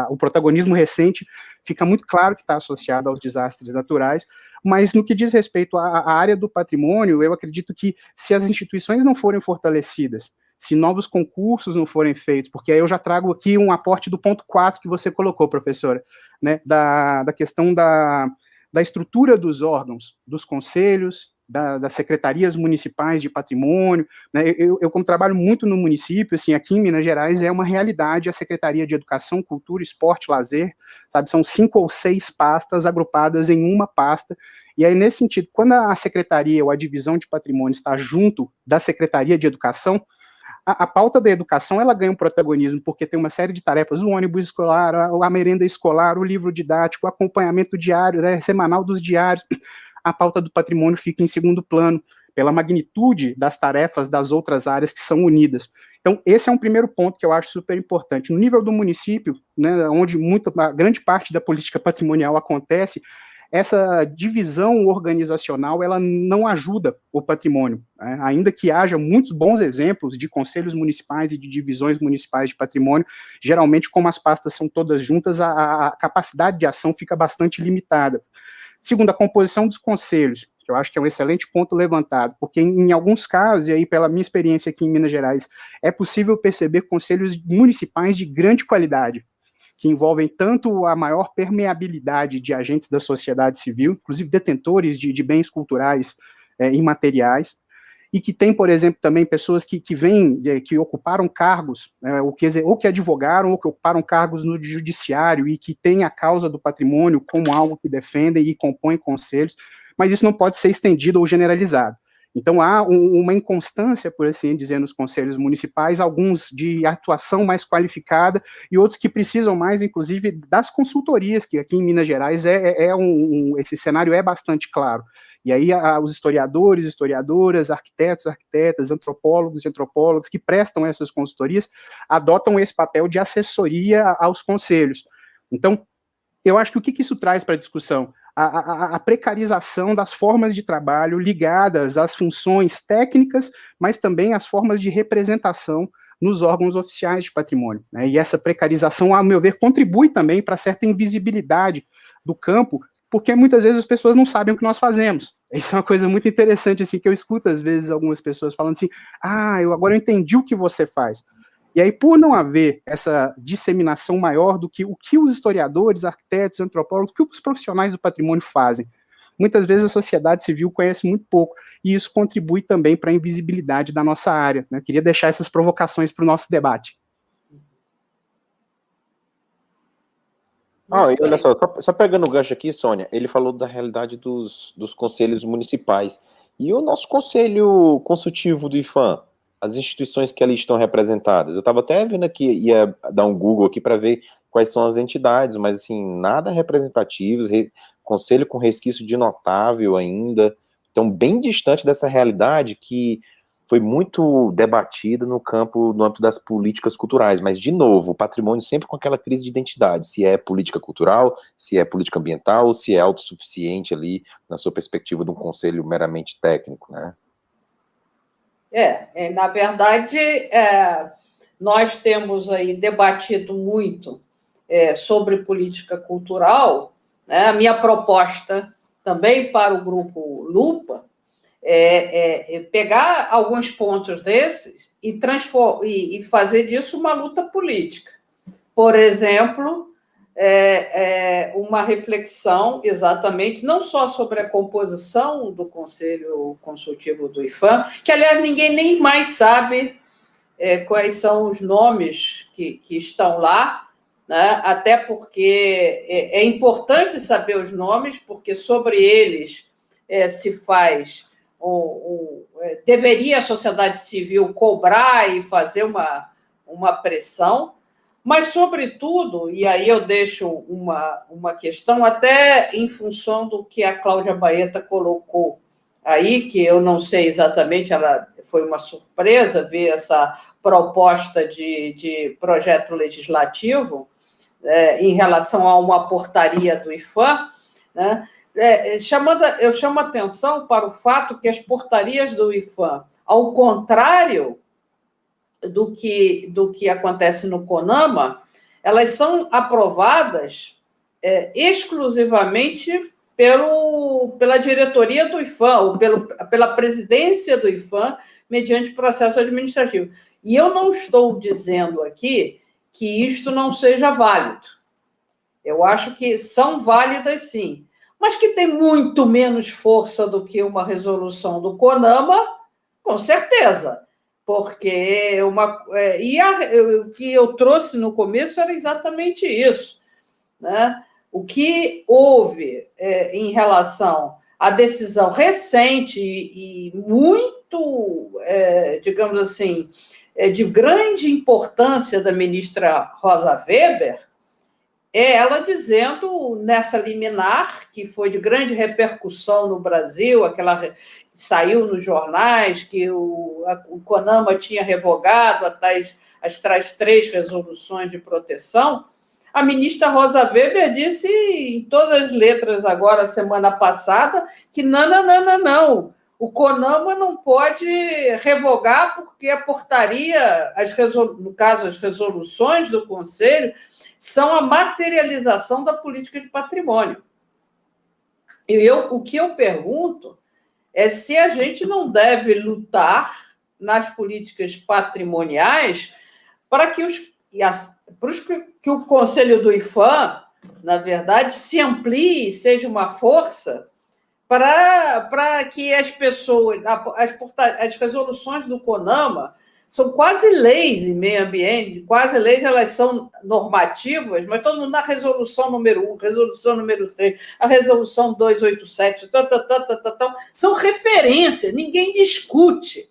o protagonismo recente fica muito claro que está associado aos desastres naturais, mas no que diz respeito à área do patrimônio, eu acredito que se as instituições não forem fortalecidas, se novos concursos não forem feitos, porque aí eu já trago aqui um aporte do ponto 4 que você colocou, professora, da questão da estrutura dos órgãos, dos conselhos, das secretarias municipais de patrimônio, eu como trabalho muito no município, assim, aqui em Minas Gerais é uma realidade a Secretaria de Educação, Cultura, Esporte, Lazer, sabe, são 5 ou 6 pastas agrupadas em uma pasta, e aí nesse sentido, quando a secretaria ou a divisão de patrimônio está junto da Secretaria de Educação, a pauta da educação, ela ganha um protagonismo, porque tem uma série de tarefas, o ônibus escolar, a merenda escolar, o livro didático, o acompanhamento diário, semanal dos diários, a pauta do patrimônio fica em segundo plano, pela magnitude das tarefas das outras áreas que são unidas. Então, esse é um primeiro ponto que eu acho super importante. No nível do município, onde a grande parte da política patrimonial acontece, essa divisão organizacional, ela não ajuda o patrimônio, ainda que haja muitos bons exemplos de conselhos municipais e de divisões municipais de patrimônio, geralmente, como as pastas são todas juntas, a capacidade de ação fica bastante limitada. Segundo, a composição dos conselhos, que eu acho que é um excelente ponto levantado, porque em alguns casos, e aí pela minha experiência aqui em Minas Gerais, é possível perceber conselhos municipais de grande qualidade, que envolvem tanto a maior permeabilidade de agentes da sociedade civil, inclusive detentores de bens culturais imateriais, e que tem, por exemplo, também pessoas que ocuparam cargos, ou que advogaram, ou que ocuparam cargos no judiciário, e que têm a causa do patrimônio como algo que defendem e compõem conselhos, mas isso não pode ser estendido ou generalizado. Então, há uma inconstância, por assim dizer, nos conselhos municipais, alguns de atuação mais qualificada e outros que precisam mais, inclusive, das consultorias, que aqui em Minas Gerais esse cenário é bastante claro. E aí os historiadores, historiadoras, arquitetos, arquitetas, antropólogos e antropólogas que prestam essas consultorias adotam esse papel de assessoria aos conselhos. Então, eu acho que o que isso traz para a discussão? A precarização das formas de trabalho ligadas às funções técnicas, mas também às formas de representação nos órgãos oficiais de patrimônio, né? E essa precarização, a meu ver, contribui também para certa invisibilidade do campo, porque muitas vezes as pessoas não sabem o que nós fazemos. Isso é uma coisa muito interessante, assim, que eu escuto às vezes algumas pessoas falando assim, agora eu entendi o que você faz. E aí, por não haver essa disseminação maior do que o que os historiadores, arquitetos, antropólogos, o que os profissionais do patrimônio fazem, muitas vezes a sociedade civil conhece muito pouco, e isso contribui também para a invisibilidade da nossa área, né? Queria deixar essas provocações para o nosso debate. E olha só pegando o gancho aqui, Sônia, ele falou da realidade dos conselhos municipais. E o nosso conselho consultivo do IPHAN, as instituições que ali estão representadas? Eu estava até vendo aqui, ia dar um Google aqui para ver quais são as entidades, mas assim, nada representativos, conselho com resquício de notável ainda, então bem distante dessa realidade que foi muito debatida no âmbito das políticas culturais, mas, de novo, o patrimônio sempre com aquela crise de identidade, se é política cultural, se é política ambiental, se é autossuficiente ali, na sua perspectiva de um conselho meramente técnico, né? Na verdade, nós temos aí debatido muito sobre política cultural, né? A minha proposta também para o grupo Lupa pegar alguns pontos desses e fazer disso uma luta política. Por exemplo, uma reflexão exatamente, não só sobre a composição do Conselho Consultivo do IPHAN, que, aliás, ninguém nem mais sabe quais são os nomes que estão lá, né? Até porque é importante saber os nomes, porque sobre eles se faz... deveria a sociedade civil cobrar e fazer uma pressão, mas, sobretudo, e aí eu deixo uma questão, até em função do que a Cláudia Baeta colocou aí, que eu não sei exatamente, foi uma surpresa ver essa proposta de projeto legislativo em relação a uma portaria do IPHAN, né? Eu chamo a atenção para o fato que as portarias do IPHAN, ao contrário do que acontece no CONAMA, elas são aprovadas exclusivamente pela diretoria do IPHAN, ou pela presidência do IPHAN, mediante processo administrativo. E eu não estou dizendo aqui que isto não seja válido. Eu acho que são válidas, sim, mas que tem muito menos força do que uma resolução do CONAMA, com certeza, porque o que eu trouxe no começo era exatamente isso, né? O que houve em relação à decisão recente e muito, digamos assim, de grande importância da ministra Rosa Weber, ela dizendo nessa liminar, que foi de grande repercussão no Brasil, saiu nos jornais, que o CONAMA tinha revogado as tais 3 resoluções de proteção. A ministra Rosa Weber disse em todas as letras agora, semana passada, que não. O CONAMA não pode revogar porque a portaria, no caso, as resoluções do Conselho, são a materialização da política de patrimônio. E o que eu pergunto é se a gente não deve lutar nas políticas patrimoniais para que o Conselho do IPHAN, na verdade, se amplie, seja uma força para que as pessoas, as resoluções do CONAMA, são quase leis em meio ambiente, quase leis, elas são normativas, mas todo mundo na resolução número 1, resolução número 3, a resolução 287, são referência, ninguém discute.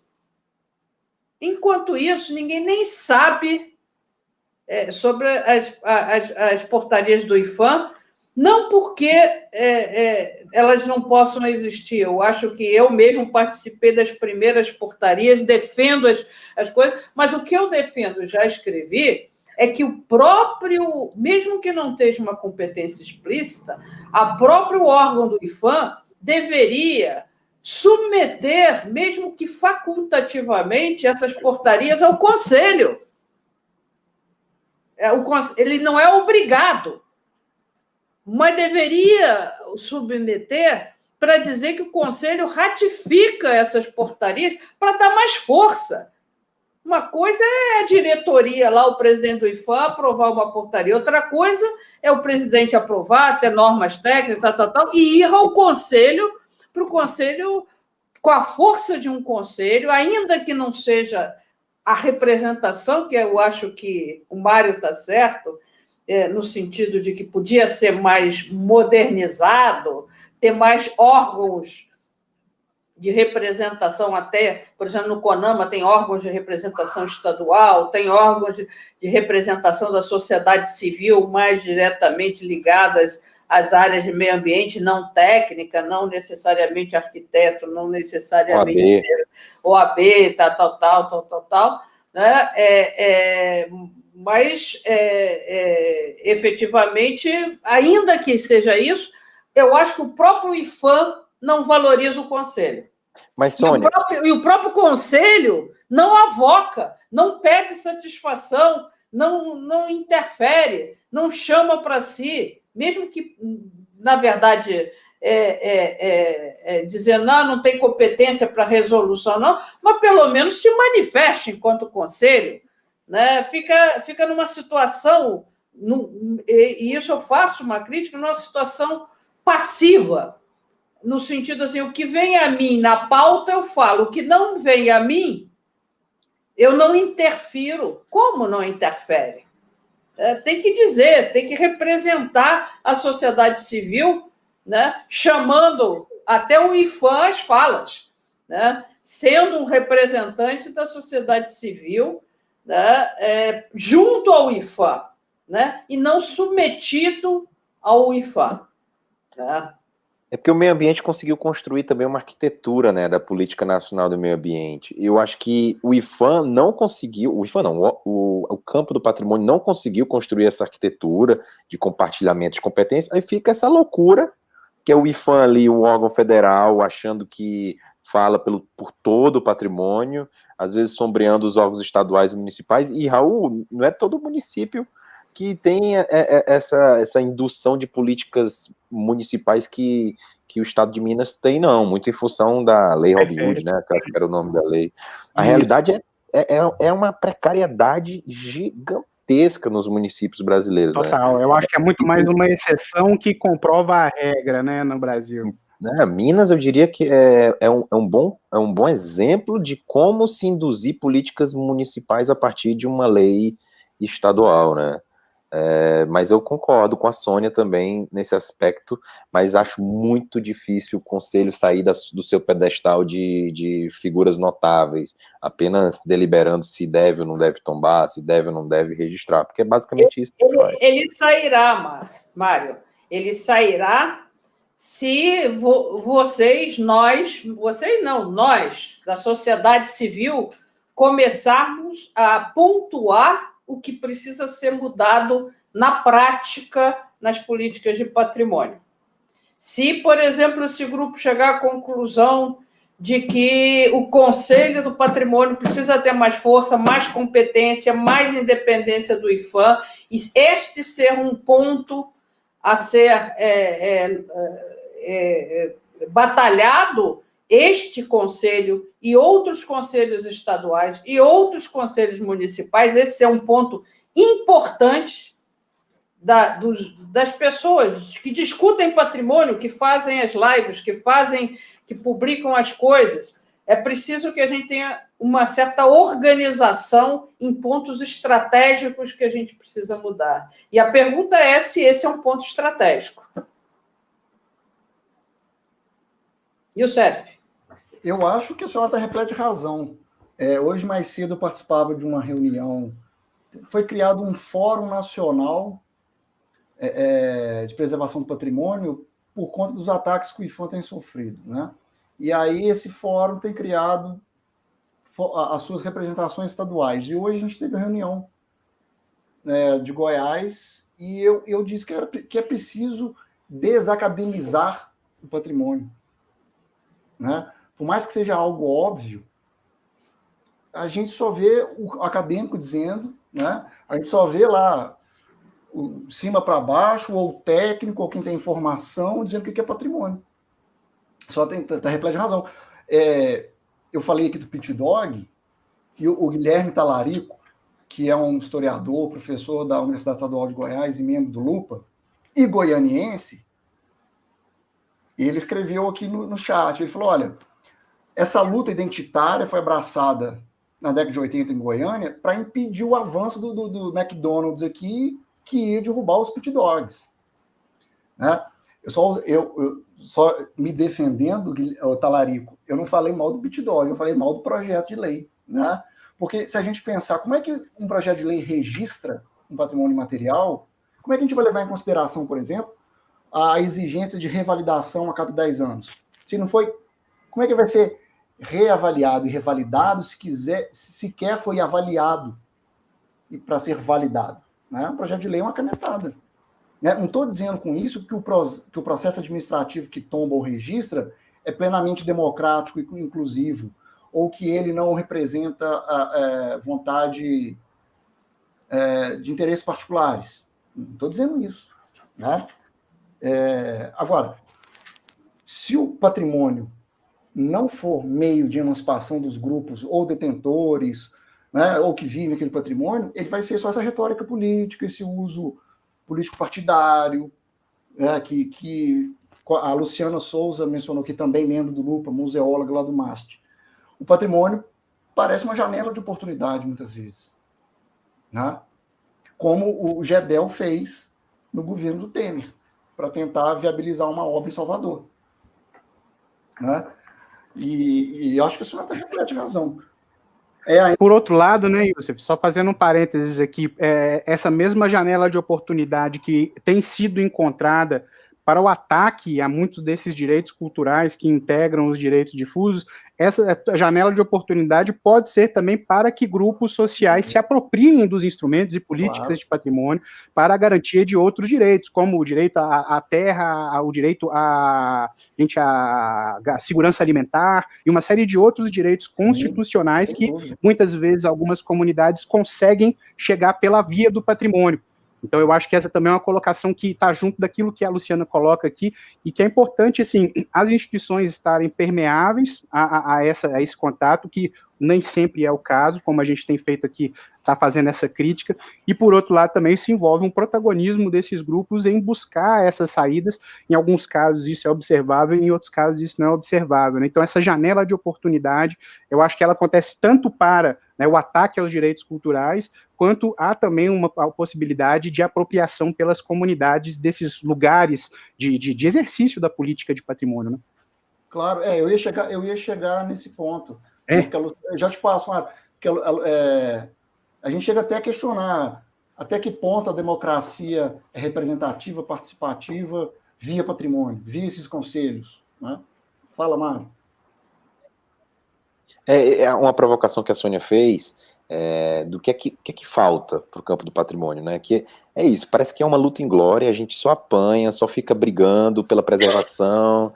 Enquanto isso, ninguém nem sabe sobre as portarias do IPHAN, não porque elas não possam existir. Eu acho que eu mesmo participei das primeiras portarias, defendo as coisas, mas o que eu defendo, já escrevi, é que o próprio, mesmo que não esteja uma competência explícita, a próprio órgão do IPHAN deveria submeter, mesmo que facultativamente, essas portarias ao Conselho. Ele não é obrigado, mas deveria submeter para dizer que o Conselho ratifica essas portarias para dar mais força. Uma coisa é a diretoria lá, o presidente do IPHAN, aprovar uma portaria. Outra coisa é o presidente aprovar, ter normas técnicas, e ir ao Conselho, para o Conselho, com a força de um Conselho, ainda que não seja a representação, que eu acho que o Mário está certo, no sentido de que podia ser mais modernizado, ter mais órgãos de representação, até, por exemplo, no CONAMA tem órgãos de representação estadual, tem órgãos de representação da sociedade civil mais diretamente ligadas às áreas de meio ambiente, não técnica, não necessariamente arquiteto, não necessariamente OAB, tal, né? Mas, efetivamente, ainda que seja isso, eu acho que o próprio IPHAN não valoriza o Conselho. Mas, Sônia... E o próprio Conselho não avoca, não pede satisfação, não interfere, não chama para si, mesmo que, na verdade, dizendo não tem competência para resolução, não, mas pelo menos se manifeste enquanto Conselho, né? Fica numa situação, e isso eu faço uma crítica, numa situação passiva, no sentido assim, o que vem a mim na pauta eu falo, o que não vem a mim, eu não interfiro. Como não interfere? Tem que dizer, tem que representar a sociedade civil, né? Chamando até o IPHAN às falas, né? Sendo um representante da sociedade civil, né? Junto ao IPHAN, né? E não submetido ao IPHAN. Né? É porque o meio ambiente conseguiu construir também uma arquitetura, né, da política nacional do meio ambiente. Eu acho que o IPHAN não conseguiu, o campo do patrimônio não conseguiu construir essa arquitetura de compartilhamento de competências, aí fica essa loucura, que é o IPHAN ali, o órgão federal, achando que fala por todo o patrimônio, às vezes sombreando os órgãos estaduais e municipais, e, Raul, não é todo município que tem essa indução de políticas municipais que o Estado de Minas tem, não, muito em função da Lei Robin Hood, né, que era o nome da lei. A realidade é uma precariedade gigantesca nos municípios brasileiros. Total, né? Eu acho que é muito mais uma exceção que comprova a regra, né, no Brasil. Minas, eu diria que é um bom exemplo de como se induzir políticas municipais a partir de uma lei estadual, né? Mas eu concordo com a Sônia também nesse aspecto, mas acho muito difícil o Conselho sair do seu pedestal de figuras notáveis, apenas deliberando se deve ou não deve tombar, se deve ou não deve registrar, porque é basicamente isso que faz. Ele sairá, Mário, ele sairá se nós, da sociedade civil, começarmos a pontuar o que precisa ser mudado na prática nas políticas de patrimônio. Se, por exemplo, esse grupo chegar à conclusão de que o Conselho do Patrimônio precisa ter mais força, mais competência, mais independência do IPHAN, e este ser um ponto a ser batalhado, este conselho e outros conselhos estaduais e outros conselhos municipais, esse é um ponto importante das pessoas que discutem patrimônio, que fazem as lives, que publicam as coisas. É preciso que a gente tenha uma certa organização em pontos estratégicos que a gente precisa mudar. E a pergunta é se esse é um ponto estratégico. Youssef? Eu acho que a senhora está repleta de razão. Hoje, mais cedo, eu participava de uma reunião. Foi criado um Fórum Nacional de Preservação do Patrimônio por conta dos ataques que o IFAM tem sofrido, né? E aí esse fórum tem criado as suas representações estaduais. E hoje a gente teve uma reunião de Goiás e eu disse que é preciso desacademizar o patrimônio, né? Por mais que seja algo óbvio, a gente só vê o acadêmico dizendo, né? A gente só vê lá cima para baixo, ou o técnico, ou quem tem informação, dizendo o que é patrimônio. Só está repleto de razão. Eu falei aqui do Pit Dog, e o Guilherme Talarico, que é um historiador, professor da Universidade Estadual de Goiás e membro do Lupa, e goianiense, ele escreveu aqui no chat, ele falou, olha, essa luta identitária foi abraçada na década de 80 em Goiânia para impedir o avanço do McDonald's aqui, que ia derrubar os Pit Dogs. Né? Eu só me defendendo, o Talarico, eu não falei mal do Pit Dog, eu falei mal do projeto de lei. Né? Porque se a gente pensar como é que um projeto de lei registra um patrimônio imaterial, como é que a gente vai levar em consideração, por exemplo, a exigência de revalidação a cada 10 anos? Se não foi, como é que vai ser reavaliado e revalidado se sequer foi avaliado para ser validado? Né? Um projeto de lei é uma canetada. Né? Não estou dizendo com isso que o processo administrativo que tomba ou registra é plenamente democrático e inclusivo, ou que ele não representa a vontade de interesses particulares. Não estou dizendo isso. Né? Agora, se o patrimônio não for meio de emancipação dos grupos ou detentores, né, ou que vivem aquele patrimônio, ele vai ser só essa retórica política, esse uso político partidário, né, que a Luciana Souza mencionou, que também membro do Lupa, museóloga lá do MAST. O patrimônio parece uma janela de oportunidade, muitas vezes. Né? Como o GEDEL fez no governo do Temer, para tentar viabilizar uma obra em Salvador. Né? E eu acho que a senhora está repleta de razão. Por outro lado, né, Youssef, só fazendo um parênteses aqui, essa mesma janela de oportunidade que tem sido encontrada para o ataque a muitos desses direitos culturais que integram os direitos difusos, essa janela de oportunidade pode ser também para que grupos sociais se apropriem dos instrumentos e políticas de patrimônio para a garantia de outros direitos, como o direito à terra, o direito à segurança alimentar e uma série de outros direitos constitucionais que muitas vezes algumas comunidades conseguem chegar pela via do patrimônio. Então, eu acho que essa também é uma colocação que está junto daquilo que a Luciana coloca aqui, e que é importante, assim, as instituições estarem permeáveis a esse contato, que nem sempre é o caso, como a gente tem feito aqui, está fazendo essa crítica, e, por outro lado, também se envolve um protagonismo desses grupos em buscar essas saídas. Em alguns casos isso é observável, em outros casos isso não é observável. Né? Então, essa janela de oportunidade, eu acho que ela acontece tanto para, né, o ataque aos direitos culturais, quanto há também a possibilidade de apropriação pelas comunidades desses lugares de exercício da política de patrimônio. Né? Claro, eu ia chegar nesse ponto. Eu já te passo, a gente chega até a questionar até que ponto a democracia é representativa, participativa, via patrimônio, via esses conselhos. Né? Fala, Mário. É uma provocação que a Sônia fez, do que é que falta para o campo do patrimônio, né? Que é isso, parece que é uma luta inglória, a gente só apanha, só fica brigando pela preservação,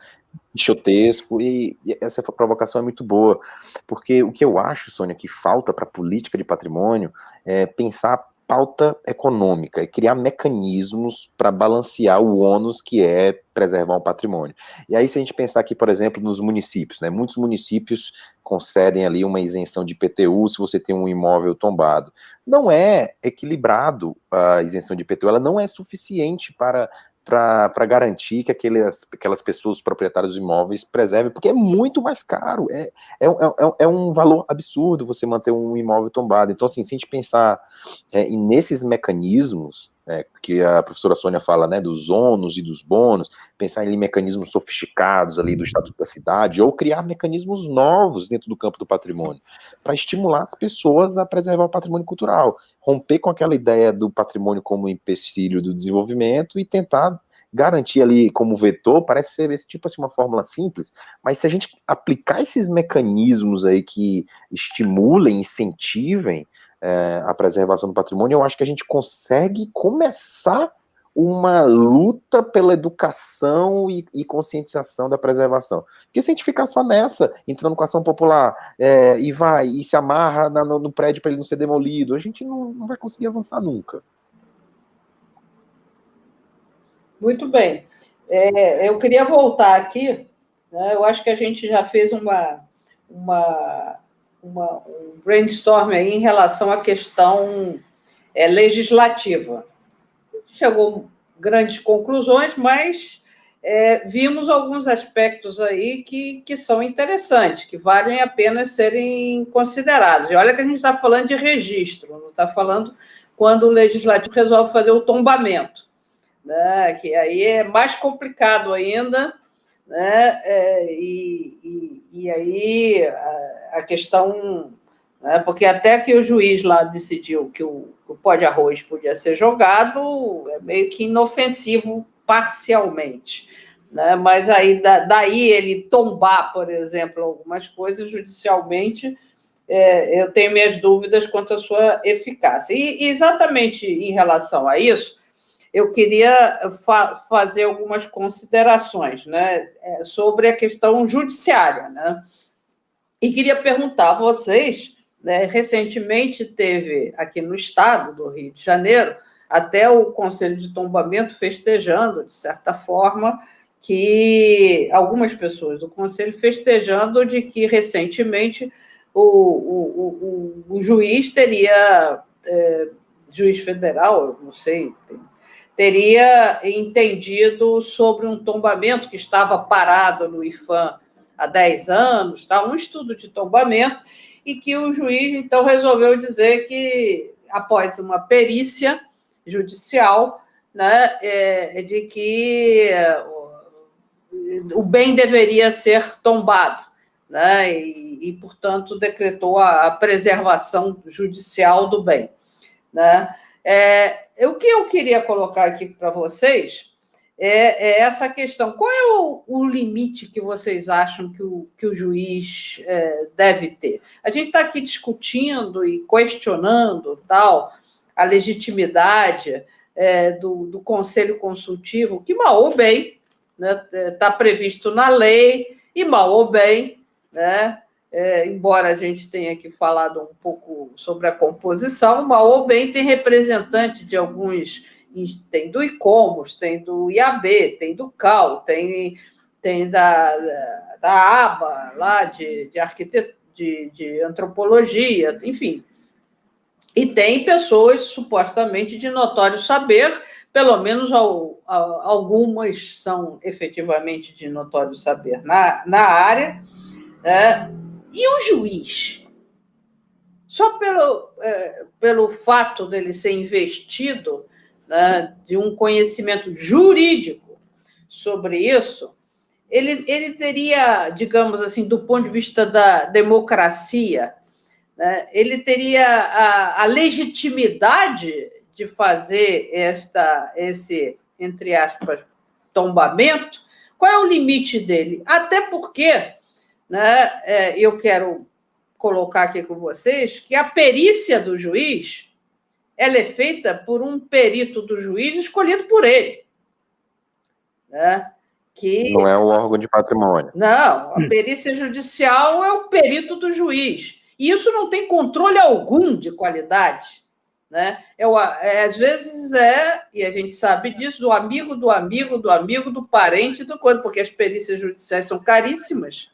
enxotesco, e essa provocação é muito boa, porque o que eu acho, Sônia, que falta para a política de patrimônio é pensar pauta econômica, é criar mecanismos para balancear o ônus que é preservar o patrimônio. E aí, se a gente pensar aqui, por exemplo, nos municípios, né, muitos municípios concedem ali uma isenção de IPTU se você tem um imóvel tombado. Não é equilibrado a isenção de IPTU, ela não é suficiente para para garantir que aquelas pessoas proprietárias dos imóveis preservem, porque é muito mais caro, é um valor absurdo você manter um imóvel tombado. Então, assim, se a gente pensar nesses mecanismos, que a professora Sônia fala, né, dos ônus e dos bônus, pensar em mecanismos sofisticados ali do Estatuto da Cidade, ou criar mecanismos novos dentro do campo do patrimônio, para estimular as pessoas a preservar o patrimônio cultural, romper com aquela ideia do patrimônio como empecilho do desenvolvimento e tentar garantir ali como vetor. Parece ser esse tipo assim, uma fórmula simples, mas se a gente aplicar esses mecanismos aí que estimulem, incentivem a preservação do patrimônio, eu acho que a gente consegue começar uma luta pela educação e conscientização da preservação. Porque se a gente ficar só nessa, entrando com ação popular, e se amarra no prédio para ele não ser demolido, a gente não vai conseguir avançar nunca. Muito bem. Eu queria voltar aqui, né? Eu acho que a gente já fez um brainstorm aí em relação à questão legislativa. Chegou a grandes conclusões, mas vimos alguns aspectos aí que são interessantes, que valem a pena serem considerados. E olha que a gente está falando de registro, não está falando quando o legislativo resolve fazer o tombamento, né? Que aí é mais complicado ainda, né? E aí a questão, né? Porque até que o juiz lá decidiu que o pó de arroz podia ser jogado, é meio que inofensivo parcialmente, né? Mas aí daí ele tombar, por exemplo, algumas coisas judicialmente, eu tenho minhas dúvidas quanto à sua eficácia. E exatamente em relação a isso, eu queria fazer algumas considerações, né, sobre a questão judiciária, né? E queria perguntar a vocês, né, recentemente teve aqui no estado do Rio de Janeiro, até o Conselho de Tombamento festejando, de certa forma, que algumas pessoas do Conselho festejando de que recentemente o juiz teria, juiz federal, não sei, teria entendido sobre um tombamento que estava parado no IPHAN há 10 anos, tá? Um estudo de tombamento, e que o juiz, então, resolveu dizer que, após uma perícia judicial, né, de que o bem deveria ser tombado, né, e, portanto, decretou a preservação judicial do bem, né? O que eu queria colocar aqui para vocês é essa questão. Qual é o limite que vocês acham que o juiz deve ter? A gente está aqui discutindo e questionando a legitimidade do Conselho Consultivo, que mal ou bem está previsto na lei, e mal ou bem, né, embora a gente tenha aqui falado um pouco sobre a composição, mal ou bem tem representante de alguns, tem do ICOMOS, tem do IAB, tem do CAL, tem da ABA, lá de arquitetura, de antropologia, enfim. E tem pessoas supostamente de notório saber, pelo menos algumas são efetivamente de notório saber na área, e o juiz? Só pelo fato dele ser investido, né, de um conhecimento jurídico sobre isso, ele teria, digamos assim, do ponto de vista da democracia, né, ele teria a legitimidade de fazer esse, entre aspas, tombamento? Qual é o limite dele? Até porque, né, eu quero colocar aqui com vocês que a perícia do juiz ela é feita por um perito do juiz escolhido por ele, né? Que não é o órgão de patrimônio. Não, a perícia judicial é o perito do juiz. E isso não tem controle algum de qualidade, né? Às vezes e a gente sabe disso, do amigo, do amigo, do amigo, do parente, porque as perícias judiciais são caríssimas,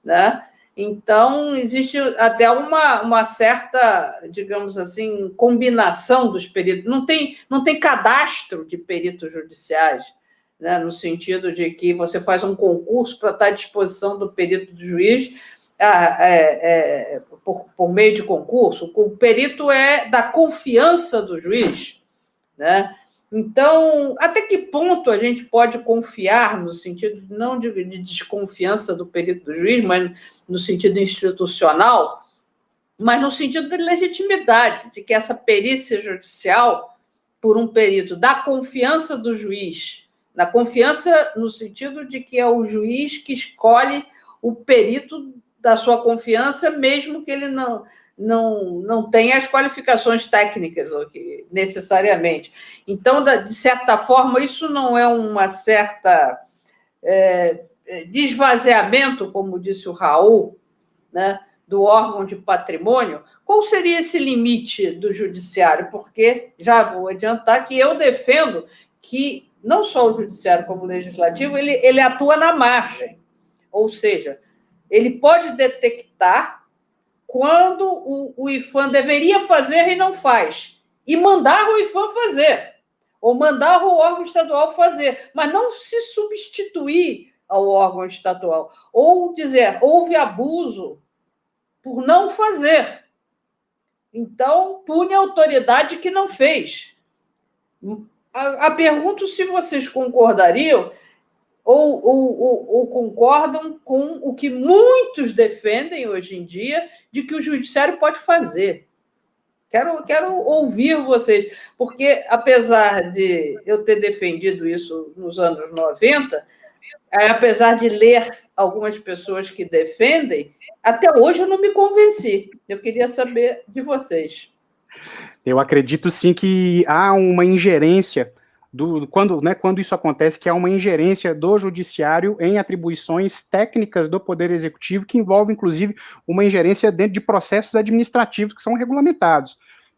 né? Então, existe até uma certa, digamos assim, combinação dos peritos. Não tem cadastro de peritos judiciais, né, no sentido de que você faz um concurso para estar à disposição do perito do juiz por meio de concurso. O perito é da confiança do juiz, né? Então, até que ponto a gente pode confiar, no sentido não de desconfiança do perito do juiz, mas no sentido institucional, mas no sentido de legitimidade, de que essa perícia judicial, por um perito da confiança do juiz, na confiança no sentido de que é o juiz que escolhe o perito da sua confiança, mesmo que ele não tenha as qualificações técnicas necessariamente. Então, de certa forma, isso não é uma certa desvaziamento, como disse o Raul, né, do órgão de patrimônio. Qual seria esse limite do judiciário? Porque, já vou adiantar, que eu defendo que não só o judiciário como o legislativo, ele atua na margem, ou seja, ele pode detectar quando o IPHAN deveria fazer e não faz, e mandar o IPHAN fazer, ou mandar o órgão estadual fazer, mas não se substituir ao órgão estadual, ou dizer, houve abuso por não fazer. Então, pune a autoridade que não fez. Pergunto se vocês concordariam ou concordam com o que muitos defendem hoje em dia, de que o judiciário pode fazer. Quero ouvir vocês, porque, apesar de eu ter defendido isso nos anos 90, apesar de ler algumas pessoas que defendem, até hoje eu não me convenci. Eu queria saber de vocês. Eu acredito, sim, que há uma ingerência quando isso acontece, que há uma ingerência do judiciário em atribuições técnicas do Poder Executivo, que envolve, inclusive, uma ingerência dentro de processos administrativos que são regulamentados.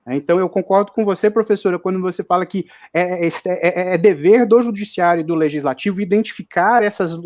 Então, eu concordo com você, professora, quando você fala que é dever do judiciário e do legislativo identificar essas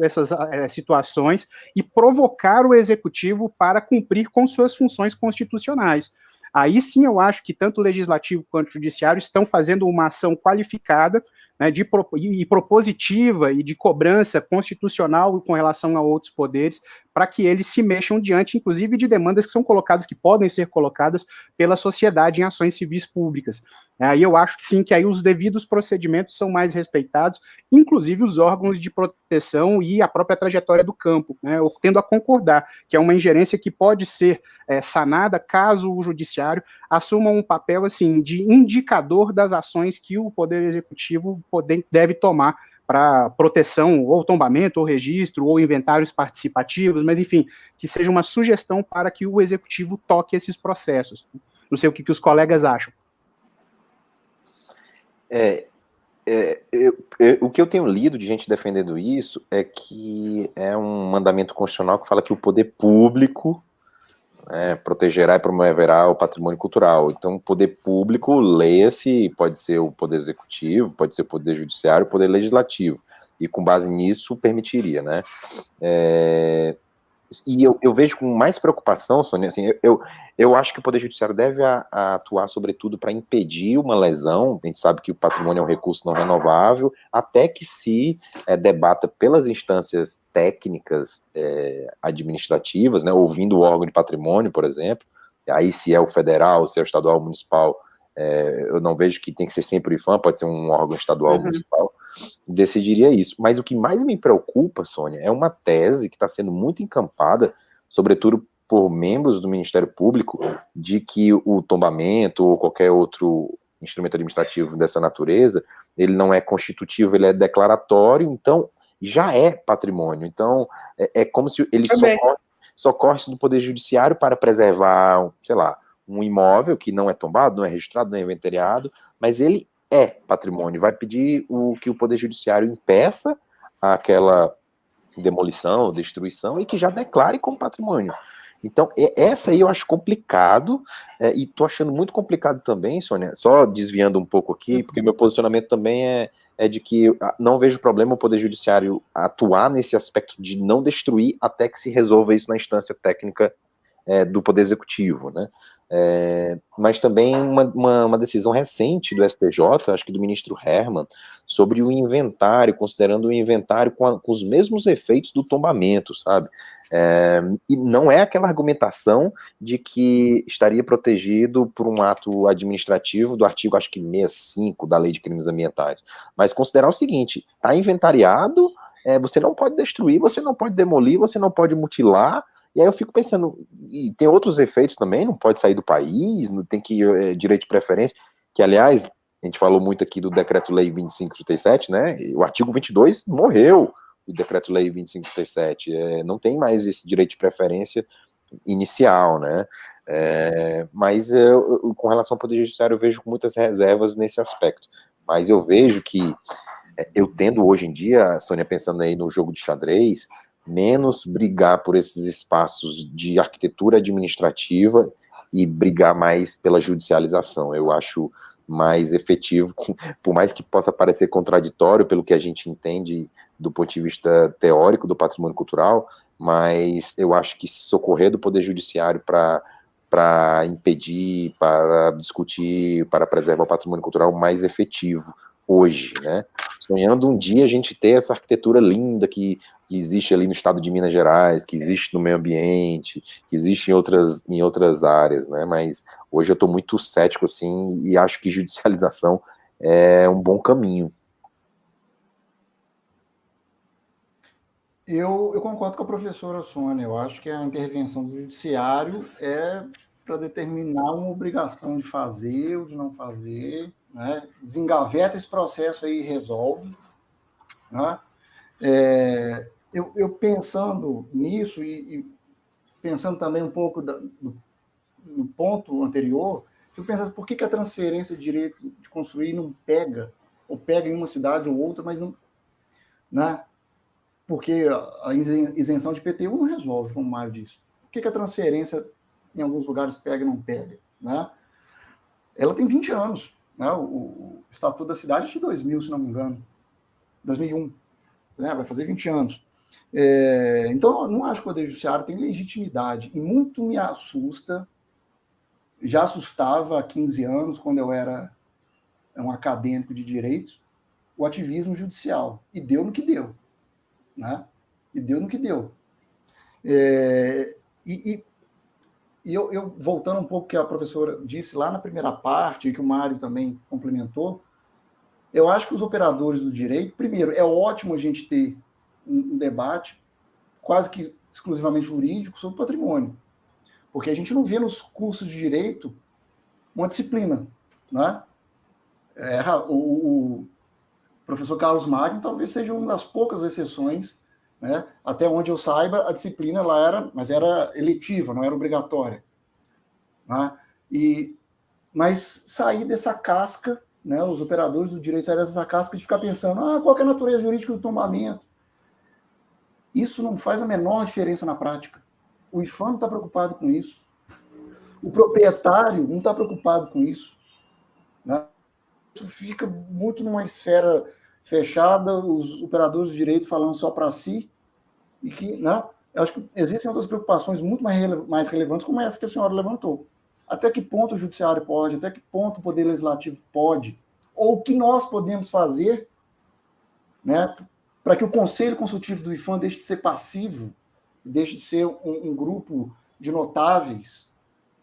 situações e provocar o executivo para cumprir com suas funções constitucionais. Aí sim eu acho que tanto o legislativo quanto o judiciário estão fazendo uma ação qualificada, né, e propositiva e de cobrança constitucional com relação a outros poderes, para que eles se mexam diante, inclusive, de demandas que são colocadas, que podem ser colocadas pela sociedade em ações civis públicas. Aí eu acho, sim, que aí os devidos procedimentos são mais respeitados, inclusive os órgãos de proteção e a própria trajetória do campo, né, eu tendo a concordar que é uma ingerência que pode ser sanada caso o judiciário assuma um papel, assim, de indicador das ações que o Poder Executivo deve tomar para proteção, ou tombamento, ou registro, ou inventários participativos, mas, enfim, que seja uma sugestão para que o Executivo toque esses processos. Não sei o que os colegas acham. O que eu tenho lido de gente defendendo isso é que é um mandamento constitucional que fala que o poder público protegerá e promoverá o patrimônio cultural. Então, o poder público, leia-se, pode ser o poder executivo, pode ser o poder judiciário, o poder legislativo, e com base nisso permitiria, né? E eu vejo com mais preocupação, Sônia, assim, eu acho que o Poder Judiciário deve atuar, sobretudo, para impedir uma lesão. A gente sabe que o patrimônio é um recurso não renovável, até que se debata pelas instâncias técnicas administrativas, né, ouvindo o órgão de patrimônio, por exemplo, aí se é o federal, se é o estadual ou municipal, eu não vejo que tem que ser sempre o IPHAN, pode ser um órgão estadual ou municipal, decidiria isso. Mas o que mais me preocupa, Sônia, é uma tese que está sendo muito encampada, sobretudo por membros do Ministério Público, de que o tombamento ou qualquer outro instrumento administrativo dessa natureza, ele não é constitutivo, ele é declaratório, então já é patrimônio. Então é como se ele socorre-se do Poder Judiciário para preservar, sei lá, um imóvel que não é tombado, não é registrado, não é inventariado, mas ele é patrimônio, vai pedir que o Poder Judiciário impeça aquela demolição, destruição, e que já declare como patrimônio. Então, essa aí eu acho complicado, e tô achando muito complicado também, Sônia, só desviando um pouco aqui, porque meu posicionamento também é de que não vejo problema o Poder Judiciário atuar nesse aspecto de não destruir até que se resolva isso na instância técnica do Poder Executivo, né? Mas também uma decisão recente do STJ, acho que do ministro Herman, sobre o inventário, considerando o inventário com os mesmos efeitos do tombamento, sabe? E não é aquela argumentação de que estaria protegido por um ato administrativo do artigo, acho que 65 da Lei de Crimes Ambientais, mas considerar o seguinte, está inventariado, você não pode destruir, você não pode demolir, você não pode mutilar. E aí eu fico pensando, e tem outros efeitos também, não pode sair do país, não tem que direito de preferência, que aliás, a gente falou muito aqui do Decreto-Lei 2537, né, o artigo 22 morreu do Decreto-Lei 2537, não tem mais esse direito de preferência inicial, né, mas com relação ao Poder Judiciário eu vejo muitas reservas nesse aspecto, mas eu vejo que eu tendo hoje em dia, Sônia, pensando aí no jogo de xadrez, menos brigar por esses espaços de arquitetura administrativa e brigar mais pela judicialização. Eu acho mais efetivo, por mais que possa parecer contraditório pelo que a gente entende do ponto de vista teórico do patrimônio cultural, mas eu acho que socorrer do Poder Judiciário para impedir, para discutir, para preservar o patrimônio cultural mais efetivo hoje, né? Sonhando um dia a gente ter essa arquitetura linda que existe ali no estado de Minas Gerais, que existe no meio ambiente, que existe em outras áreas, né? Mas hoje eu estou muito cético, assim, e acho que judicialização é um bom caminho. Eu concordo com a professora Sônia. Eu acho que a intervenção do judiciário é para determinar uma obrigação de fazer ou de não fazer, né? Desengaveta esse processo aí e resolve, né? Eu pensando nisso e pensando também um pouco no ponto anterior, eu penso, por que a transferência de direito de construir não pega, ou pega em uma cidade ou outra, mas não, né? Porque a isenção de IPTU não resolve, como o Mário disse. Por que a transferência em alguns lugares pega e não pega, né? Ela tem 20 anos, né? O Estatuto da Cidade é de 2000, se não me engano, 2001, né? Vai fazer 20 anos. Então, eu não acho que o Poder Judiciário tem legitimidade, e muito me assusta, já assustava há 15 anos, quando eu era um acadêmico de direito, o ativismo judicial, e deu no que deu, né? E deu no que deu. Eu voltando um pouco ao que a professora disse lá na primeira parte, e que o Mário também complementou, eu acho que os operadores do direito, primeiro, é ótimo a gente ter um debate quase que exclusivamente jurídico sobre patrimônio, porque a gente não vê nos cursos de direito uma disciplina, né? O professor Carlos Magno talvez seja uma das poucas exceções, né? Até onde eu saiba, a disciplina mas era eletiva, não era obrigatória, né? Mas sair dessa casca, né? Os operadores do direito sair dessa casca de ficar pensando, qual que é a natureza jurídica do tombamento? Isso não faz a menor diferença na prática. O IFAM não está preocupado com isso. O proprietário não está preocupado com isso, né? Isso fica muito numa esfera fechada, os operadores de direito falando só para si, e que, né, eu acho que existem outras preocupações muito mais relevantes, como essa que a senhora levantou. Até que ponto o judiciário pode, até que ponto o poder legislativo pode, ou o que nós podemos fazer, né, para que o Conselho Consultivo do IFAM deixe de ser passivo, deixe de ser um grupo de notáveis,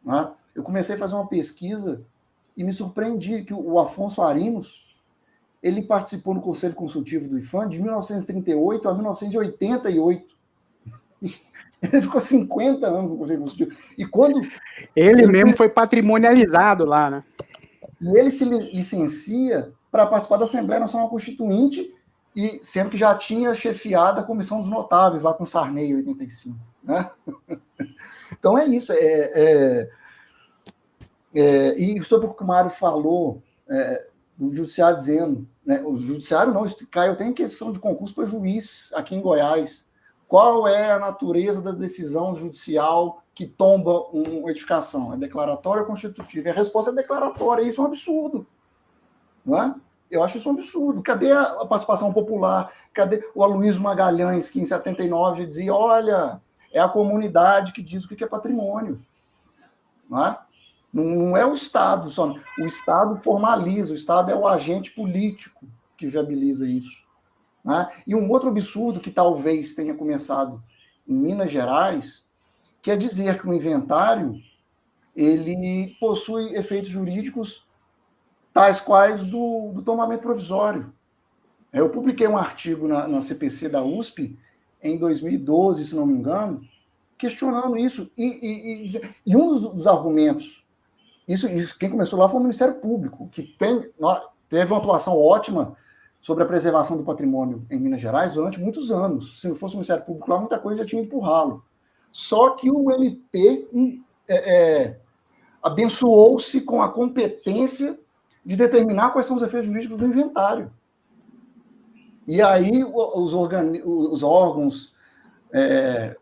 né? Eu comecei a fazer uma pesquisa e me surpreendi que o Afonso Arinos, ele participou no Conselho Consultivo do IFAM de 1938 a 1988. Ele ficou 50 anos no Conselho Consultivo. E quando ele mesmo foi patrimonializado lá, né? E ele se licencia para participar da Assembleia Nacional Constituinte, e sendo que já tinha chefiado a Comissão dos Notáveis lá com Sarney em 85. Né? Então é isso. E sobre o que o Mário falou, do judiciário dizendo, né, o judiciário não, Caio, tem questão de concurso para juiz aqui em Goiás. Qual é a natureza da decisão judicial que tomba uma edificação? É declaratória ou constitutiva? E a resposta é declaratória, e isso é um absurdo. Não é? Eu acho isso um absurdo. Cadê a participação popular? Cadê o Aloysio Magalhães, que em 79 dizia, olha, é a comunidade que diz o que é patrimônio. Não é? Não é o Estado só. O Estado formaliza, o Estado é o agente político que viabiliza isso. Né? E um outro absurdo que talvez tenha começado em Minas Gerais, que é dizer que o inventário ele possui efeitos jurídicos tais quais do tombamento provisório. Eu publiquei um artigo na CPC da USP em 2012, se não me engano, questionando isso. E um dos argumentos, isso, quem começou lá foi o Ministério Público, que teve uma atuação ótima sobre a preservação do patrimônio em Minas Gerais durante muitos anos. Se não fosse o Ministério Público lá, muita coisa já tinha ido para o ralo. Só que o MP abençoou-se com a competência de determinar quais são os efeitos jurídicos do inventário. E aí os órgãos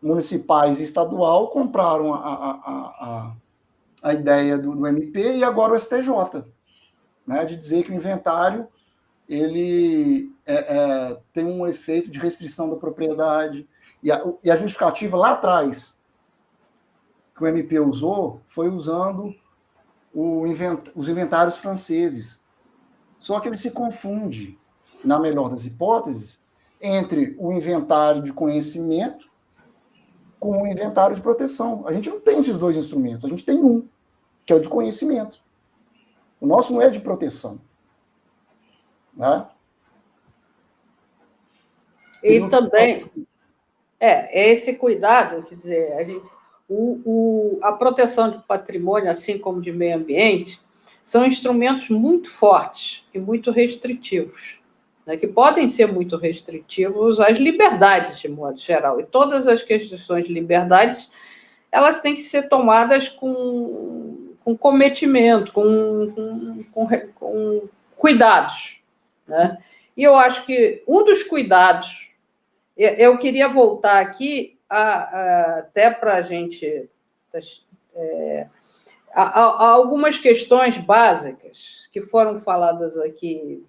municipais e estadual compraram a ideia do MP e agora o STJ, né, de dizer que o inventário ele tem um efeito de restrição da propriedade. E a justificativa lá atrás que o MP usou foi usando os inventários franceses. Só que ele se confunde, na melhor das hipóteses, entre o inventário de conhecimento com o inventário de proteção. A gente não tem esses dois instrumentos, a gente tem um, que é o de conhecimento. O nosso não é de proteção. Né? E também esse cuidado, quer dizer, a proteção de patrimônio, assim como de meio ambiente, são instrumentos muito fortes e muito restritivos, né, que podem ser muito restritivos às liberdades, de modo geral. E todas as questões de liberdades, elas têm que ser tomadas com cometimento, com cuidados. Né? E eu acho que um dos cuidados, eu queria voltar aqui até para a gente... Há algumas questões básicas que foram faladas aqui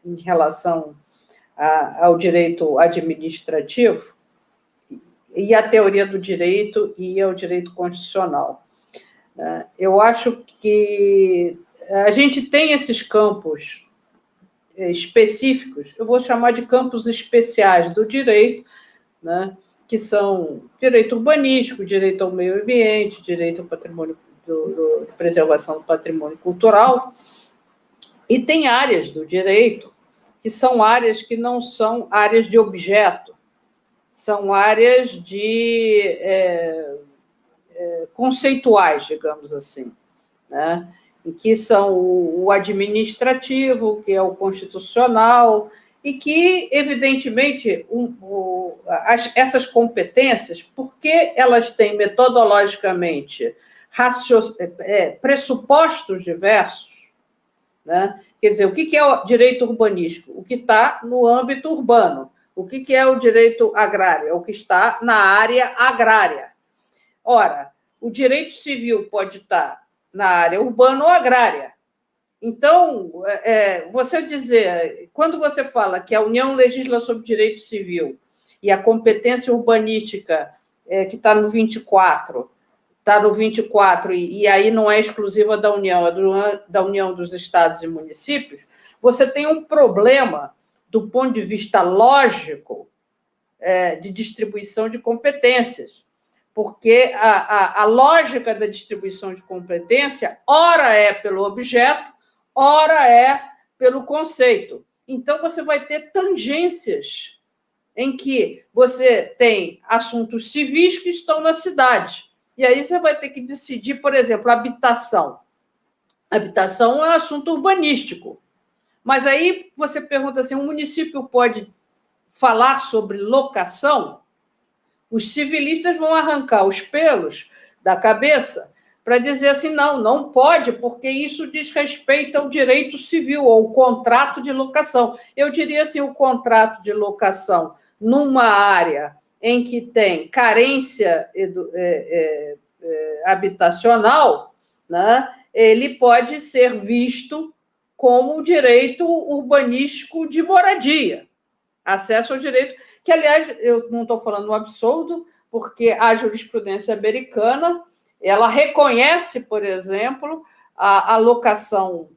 em relação ao direito administrativo e à teoria do direito e ao direito constitucional. Eu acho que a gente tem esses campos específicos, eu vou chamar de campos especiais do direito, né, que são direito urbanístico, direito ao meio ambiente, direito ao patrimônio, preservação do patrimônio cultural, e tem áreas do direito que são áreas que não são áreas de objeto, são áreas de conceituais, digamos assim, né? Em que são o administrativo, que é o constitucional, e que, evidentemente, essas competências, porque elas têm metodologicamente pressupostos diversos, né? Quer dizer, o que é o direito urbanístico? O que está no âmbito urbano. O que é o direito agrário? É o que está na área agrária. Ora, o direito civil pode estar na área urbana ou agrária. Então, você dizer, quando você fala que a União legisla sobre direito civil e a competência urbanística que está no 24, e aí não é exclusiva da União, é da União dos Estados e Municípios, você tem um problema do ponto de vista lógico de distribuição de competências, porque a lógica da distribuição de competência, ora é pelo objeto, ora é pelo conceito. Então, você vai ter tangências em que você tem assuntos civis que estão na cidade. E aí você vai ter que decidir, por exemplo, habitação. Habitação é um assunto urbanístico. Mas aí você pergunta assim, um município pode falar sobre locação? Os civilistas vão arrancar os pelos da cabeça para dizer assim, não pode, porque isso diz respeito ao direito civil, ou o contrato de locação. Eu diria assim, o contrato de locação numa área em que tem carência habitacional, né, ele pode ser visto como direito urbanístico de moradia, acesso ao direito, que, aliás, eu não estou falando um absurdo, porque a jurisprudência americana ela reconhece, por exemplo, a alocação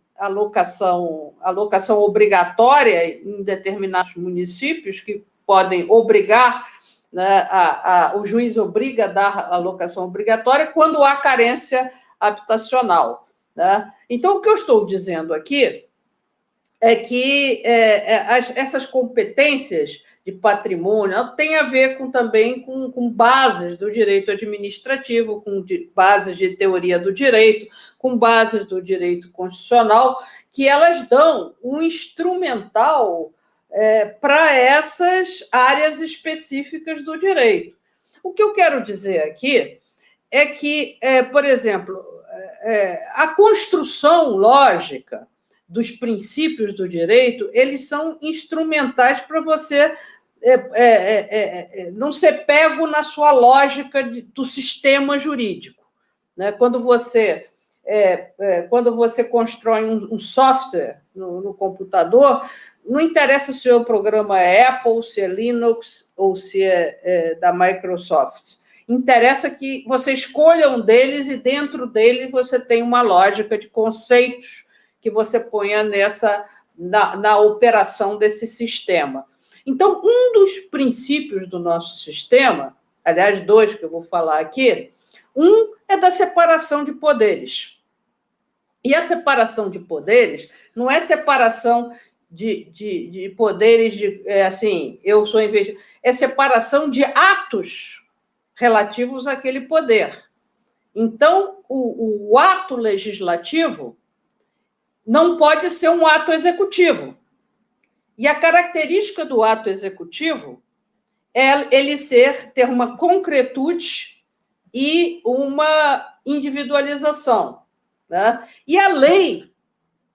obrigatória em determinados municípios, que podem obrigar, né, o juiz obriga a dar a alocação obrigatória quando há carência habitacional, né? Então, o que eu estou dizendo aqui é que essas competências de patrimônio têm a ver também com bases do direito administrativo, com bases de teoria do direito, com bases do direito constitucional, que elas dão um instrumental para essas áreas específicas do direito. O que eu quero dizer aqui é que, por exemplo, a construção lógica dos princípios do direito, eles são instrumentais para você não ser pego na sua lógica do sistema jurídico, né? Quando você constrói um software no computador, não interessa se o programa é Apple, se é Linux ou se é da Microsoft. Interessa que você escolha um deles e dentro dele você tem uma lógica de conceitos que você ponha na operação desse sistema. Então, um dos princípios do nosso sistema, aliás, dois que eu vou falar aqui, um é da separação de poderes. E a separação de poderes não é separação de poderes, assim, eu sou investidor, é separação de atos relativos àquele poder. Então, o ato legislativo não pode ser um ato executivo. E a característica do ato executivo é ele ter uma concretude e uma individualização, né? E a lei,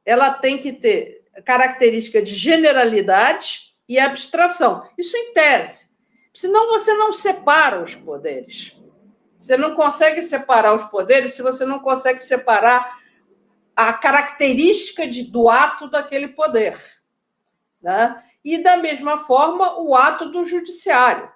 ela tem que ter característica de generalidade e abstração. Isso em tese. Senão você não separa os poderes. Você não consegue separar os poderes se você não consegue separar a característica do ato daquele poder, né? E, da mesma forma, o ato do judiciário,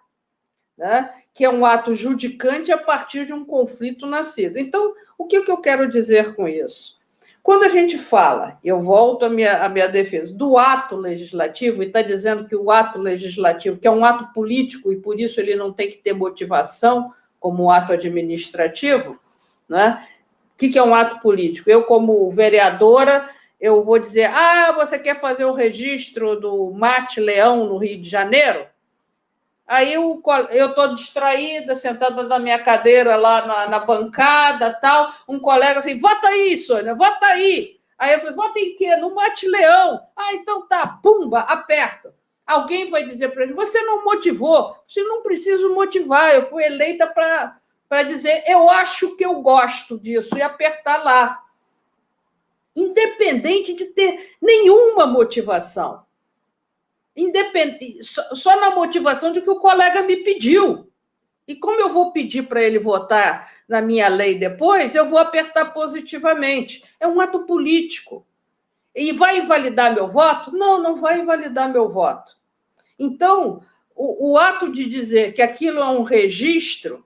né? Que é um ato judicante a partir de um conflito nascido. Então, o que eu quero dizer com isso? Quando a gente fala, eu volto à minha defesa, do ato legislativo, e está dizendo que o ato legislativo, que é um ato político, e por isso ele não tem que ter motivação como um ato administrativo, né? O que é um ato político? Eu, como vereadora, eu vou dizer, você quer fazer o registro do Mate Leão no Rio de Janeiro? Aí eu estou distraída, sentada na minha cadeira lá na bancada, tal, um colega assim, vota aí, Sônia, vota aí. Aí eu falei, vota em quê? No Mate Leão. Então tá, pumba, aperta. Alguém vai dizer para ele, você não motivou, você não precisa motivar, eu fui eleita para dizer, eu acho que eu gosto disso, e apertar lá. Independente de ter nenhuma motivação. Só na motivação de que o colega me pediu. E como eu vou pedir para ele votar na minha lei depois, eu vou apertar positivamente. É um ato político. E vai invalidar meu voto? Não, não vai invalidar meu voto. Então, o ato de dizer que aquilo é um registro,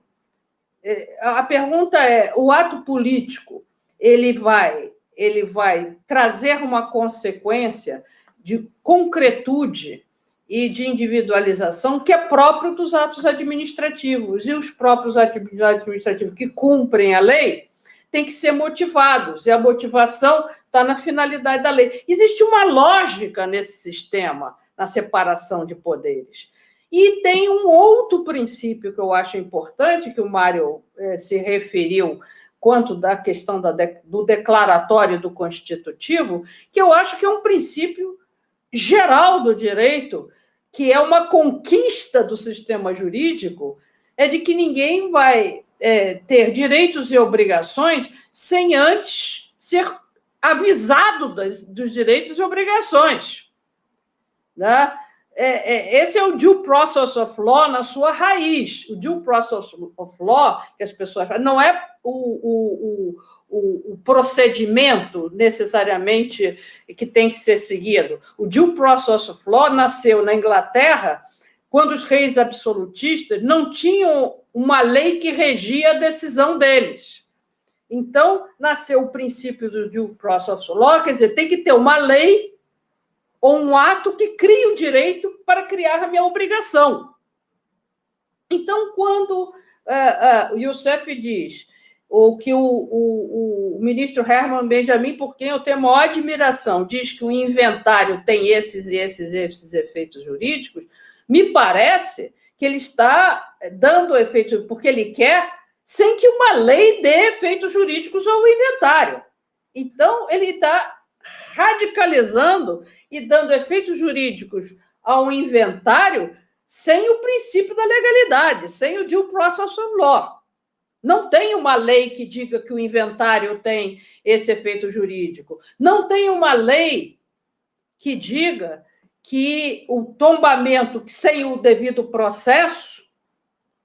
a pergunta é, o ato político, ele vai trazer uma consequência de concretude e de individualização que é próprio dos atos administrativos. E os próprios atos administrativos que cumprem a lei têm que ser motivados, e a motivação está na finalidade da lei. Existe uma lógica nesse sistema, na separação de poderes. E tem um outro princípio que eu acho importante, que o Mário se referiu, quanto da questão do declaratório do constitutivo, que eu acho que é um princípio geral do direito, que é uma conquista do sistema jurídico, é de que ninguém vai ter direitos e obrigações sem antes ser avisado dos direitos e obrigações, né? Esse é o due process of law na sua raiz. O due process of law, que as pessoas falam, não é o procedimento necessariamente que tem que ser seguido. O due process of law nasceu na Inglaterra quando os reis absolutistas não tinham uma lei que regia a decisão deles. Então, nasceu o princípio do due process of law, quer dizer, tem que ter uma lei ou um ato que crie o direito para criar a minha obrigação. Então, quando o Youssef diz, ou que o ministro Herman Benjamin, por quem eu tenho maior admiração, diz que o inventário tem esses e esses efeitos jurídicos, me parece que ele está dando efeito porque ele quer, sem que uma lei dê efeitos jurídicos ao inventário. Então, ele está radicalizando e dando efeitos jurídicos ao inventário sem o princípio da legalidade, sem o due process of law. Não tem uma lei que diga que o inventário tem esse efeito jurídico. Não tem uma lei que diga que o tombamento sem o devido processo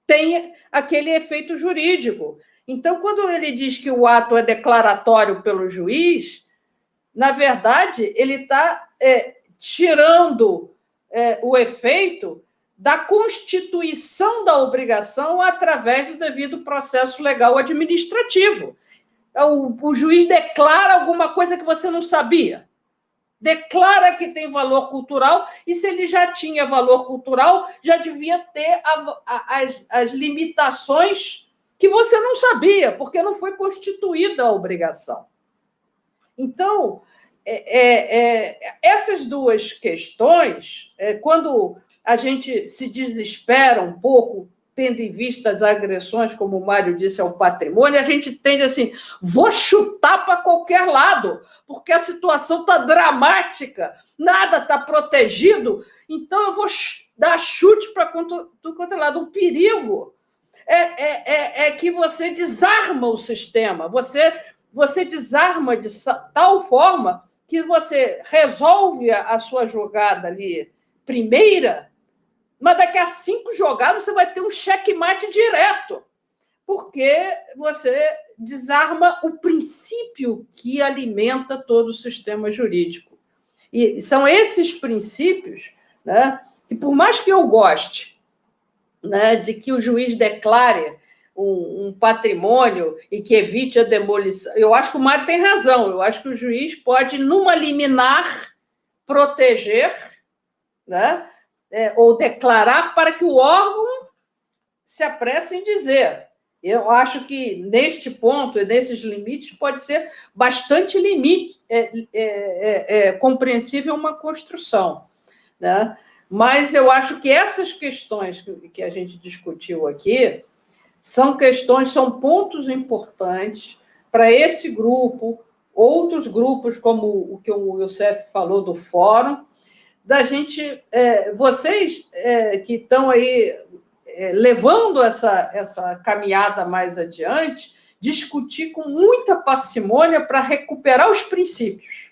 tem aquele efeito jurídico. Então, quando ele diz que o ato é declaratório pelo juiz, na verdade, ele está tirando o efeito da constituição da obrigação através do devido processo legal administrativo. O juiz declara alguma coisa que você não sabia. Declara que tem valor cultural, e se ele já tinha valor cultural, já devia ter as limitações que você não sabia, porque não foi constituída a obrigação. Então, essas duas questões, quando a gente se desespera um pouco, tendo em vista as agressões, como o Mário disse, ao patrimônio, a gente tende assim, vou chutar para qualquer lado, porque a situação está dramática, nada está protegido, então eu vou dar chute para tudo quanto é lado. O perigo é que você desarma o sistema, você desarma de tal forma que você resolve a sua jogada ali primeira, mas daqui a 5 jogadas você vai ter um checkmate direto, porque você desarma o princípio que alimenta todo o sistema jurídico. E são esses princípios, né, que, por mais que eu goste, né, de que o juiz declare um patrimônio e que evite a demolição, eu acho que o Mário tem razão, eu acho que o juiz pode, numa liminar, proteger, né, ou declarar para que o órgão se apresse em dizer. Eu acho que, neste ponto, nesses limites, pode ser bastante compreensível uma construção, né? Mas eu acho que essas questões que a gente discutiu aqui são pontos importantes para esse grupo, outros grupos, como o que o Youssef falou do fórum, da gente, vocês que estão aí levando essa caminhada mais adiante, discutir com muita parcimônia para recuperar os princípios,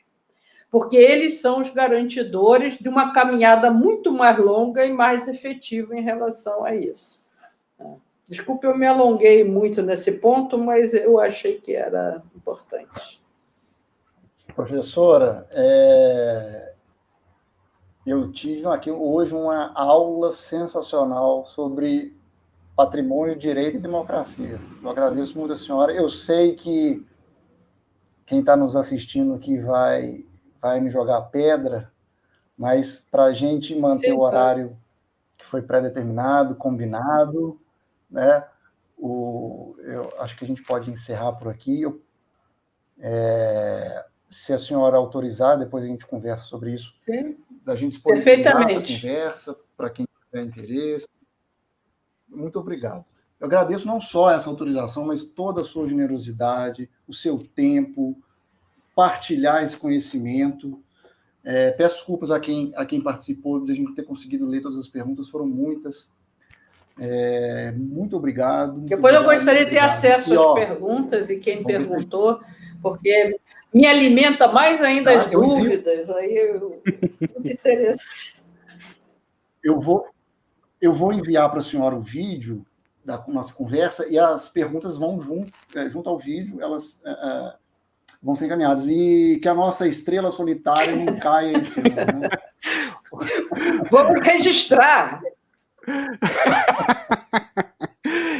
porque eles são os garantidores de uma caminhada muito mais longa e mais efetiva em relação a isso. Desculpe, eu me alonguei muito nesse ponto, mas eu achei que era importante. Professora, eu tive aqui hoje uma aula sensacional sobre patrimônio, direito e democracia. Eu agradeço muito a senhora. Eu sei que quem está nos assistindo aqui vai me jogar pedra, mas para a gente manter o horário que foi pré-determinado, combinado, né? Eu acho que a gente pode encerrar por aqui. Se a senhora autorizar, depois a gente conversa sobre isso. Sim. Da gente disponibilizar essa conversa para quem tiver interesse. Muito obrigado. Eu agradeço não só essa autorização, mas toda a sua generosidade, o seu tempo, partilhar esse conhecimento. Peço desculpas a quem participou, de a gente não ter conseguido ler todas as perguntas, foram muitas. Muito obrigado. Depois eu gostaria de ter acesso às perguntas e quem perguntou, porque me alimenta mais ainda as dúvidas. Muito interessante. Eu vou enviar para a senhora o vídeo da nossa conversa e as perguntas vão junto ao vídeo, elas vão ser encaminhadas. E que a nossa estrela solitária não caia esse ano, né? Vamos registrar.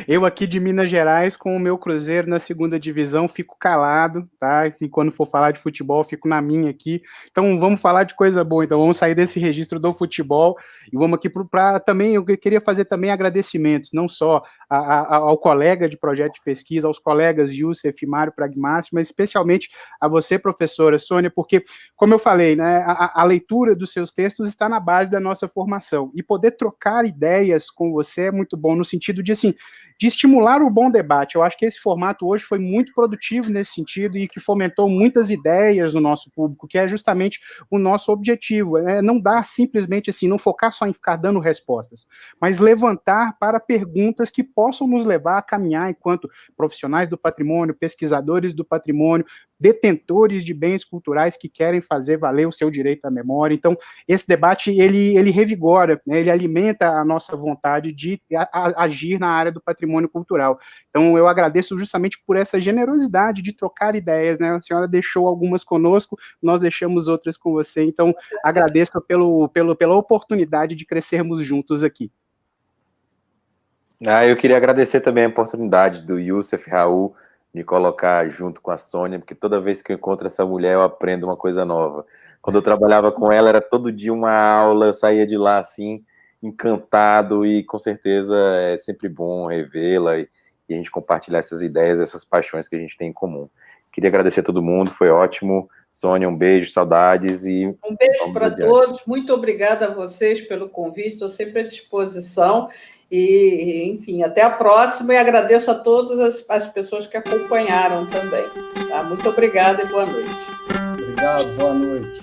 Eu aqui de Minas Gerais, com o meu Cruzeiro na 2ª divisão, fico calado, tá? E quando for falar de futebol, fico na minha aqui. Então, vamos falar de coisa boa. Então, vamos sair desse registro do futebol e vamos aqui para também, eu queria fazer também agradecimentos, não só ao colega de projeto de pesquisa, aos colegas Youssef e Mário Pragmácio, mas especialmente a você, professora Sônia, porque, como eu falei, né, a leitura dos seus textos está na base da nossa formação, e poder trocar ideias com você é muito bom, no sentido de, assim, de estimular o bom debate. Eu acho que esse formato hoje foi muito produtivo nesse sentido e que fomentou muitas ideias no nosso público, que é justamente o nosso objetivo, não dar simplesmente assim, não focar só em ficar dando respostas, mas levantar para perguntas que possam nos levar a caminhar enquanto profissionais do patrimônio, pesquisadores do patrimônio, detentores de bens culturais que querem fazer valer o seu direito à memória. Então, esse debate, ele revigora, né, ele alimenta a nossa vontade de agir na área do patrimônio cultural. Então, eu agradeço justamente por essa generosidade de trocar ideias, né? A senhora deixou algumas conosco, nós deixamos outras com você, então, agradeço pela oportunidade de crescermos juntos aqui. Eu queria agradecer também a oportunidade do Youssef Raul me colocar junto com a Sônia, porque toda vez que eu encontro essa mulher eu aprendo uma coisa nova. Quando eu trabalhava com ela, era todo dia uma aula, eu saía de lá assim, encantado, e com certeza é sempre bom revê-la e a gente compartilhar essas ideias, essas paixões que a gente tem em comum. Queria agradecer a todo mundo, foi ótimo. Sônia, um beijo, saudades. E um beijo para todos, muito obrigada a vocês pelo convite, estou sempre à disposição. E, enfim, até a próxima, e agradeço a todas as pessoas que acompanharam também. Tá? Muito obrigada e boa noite. Obrigado, boa noite.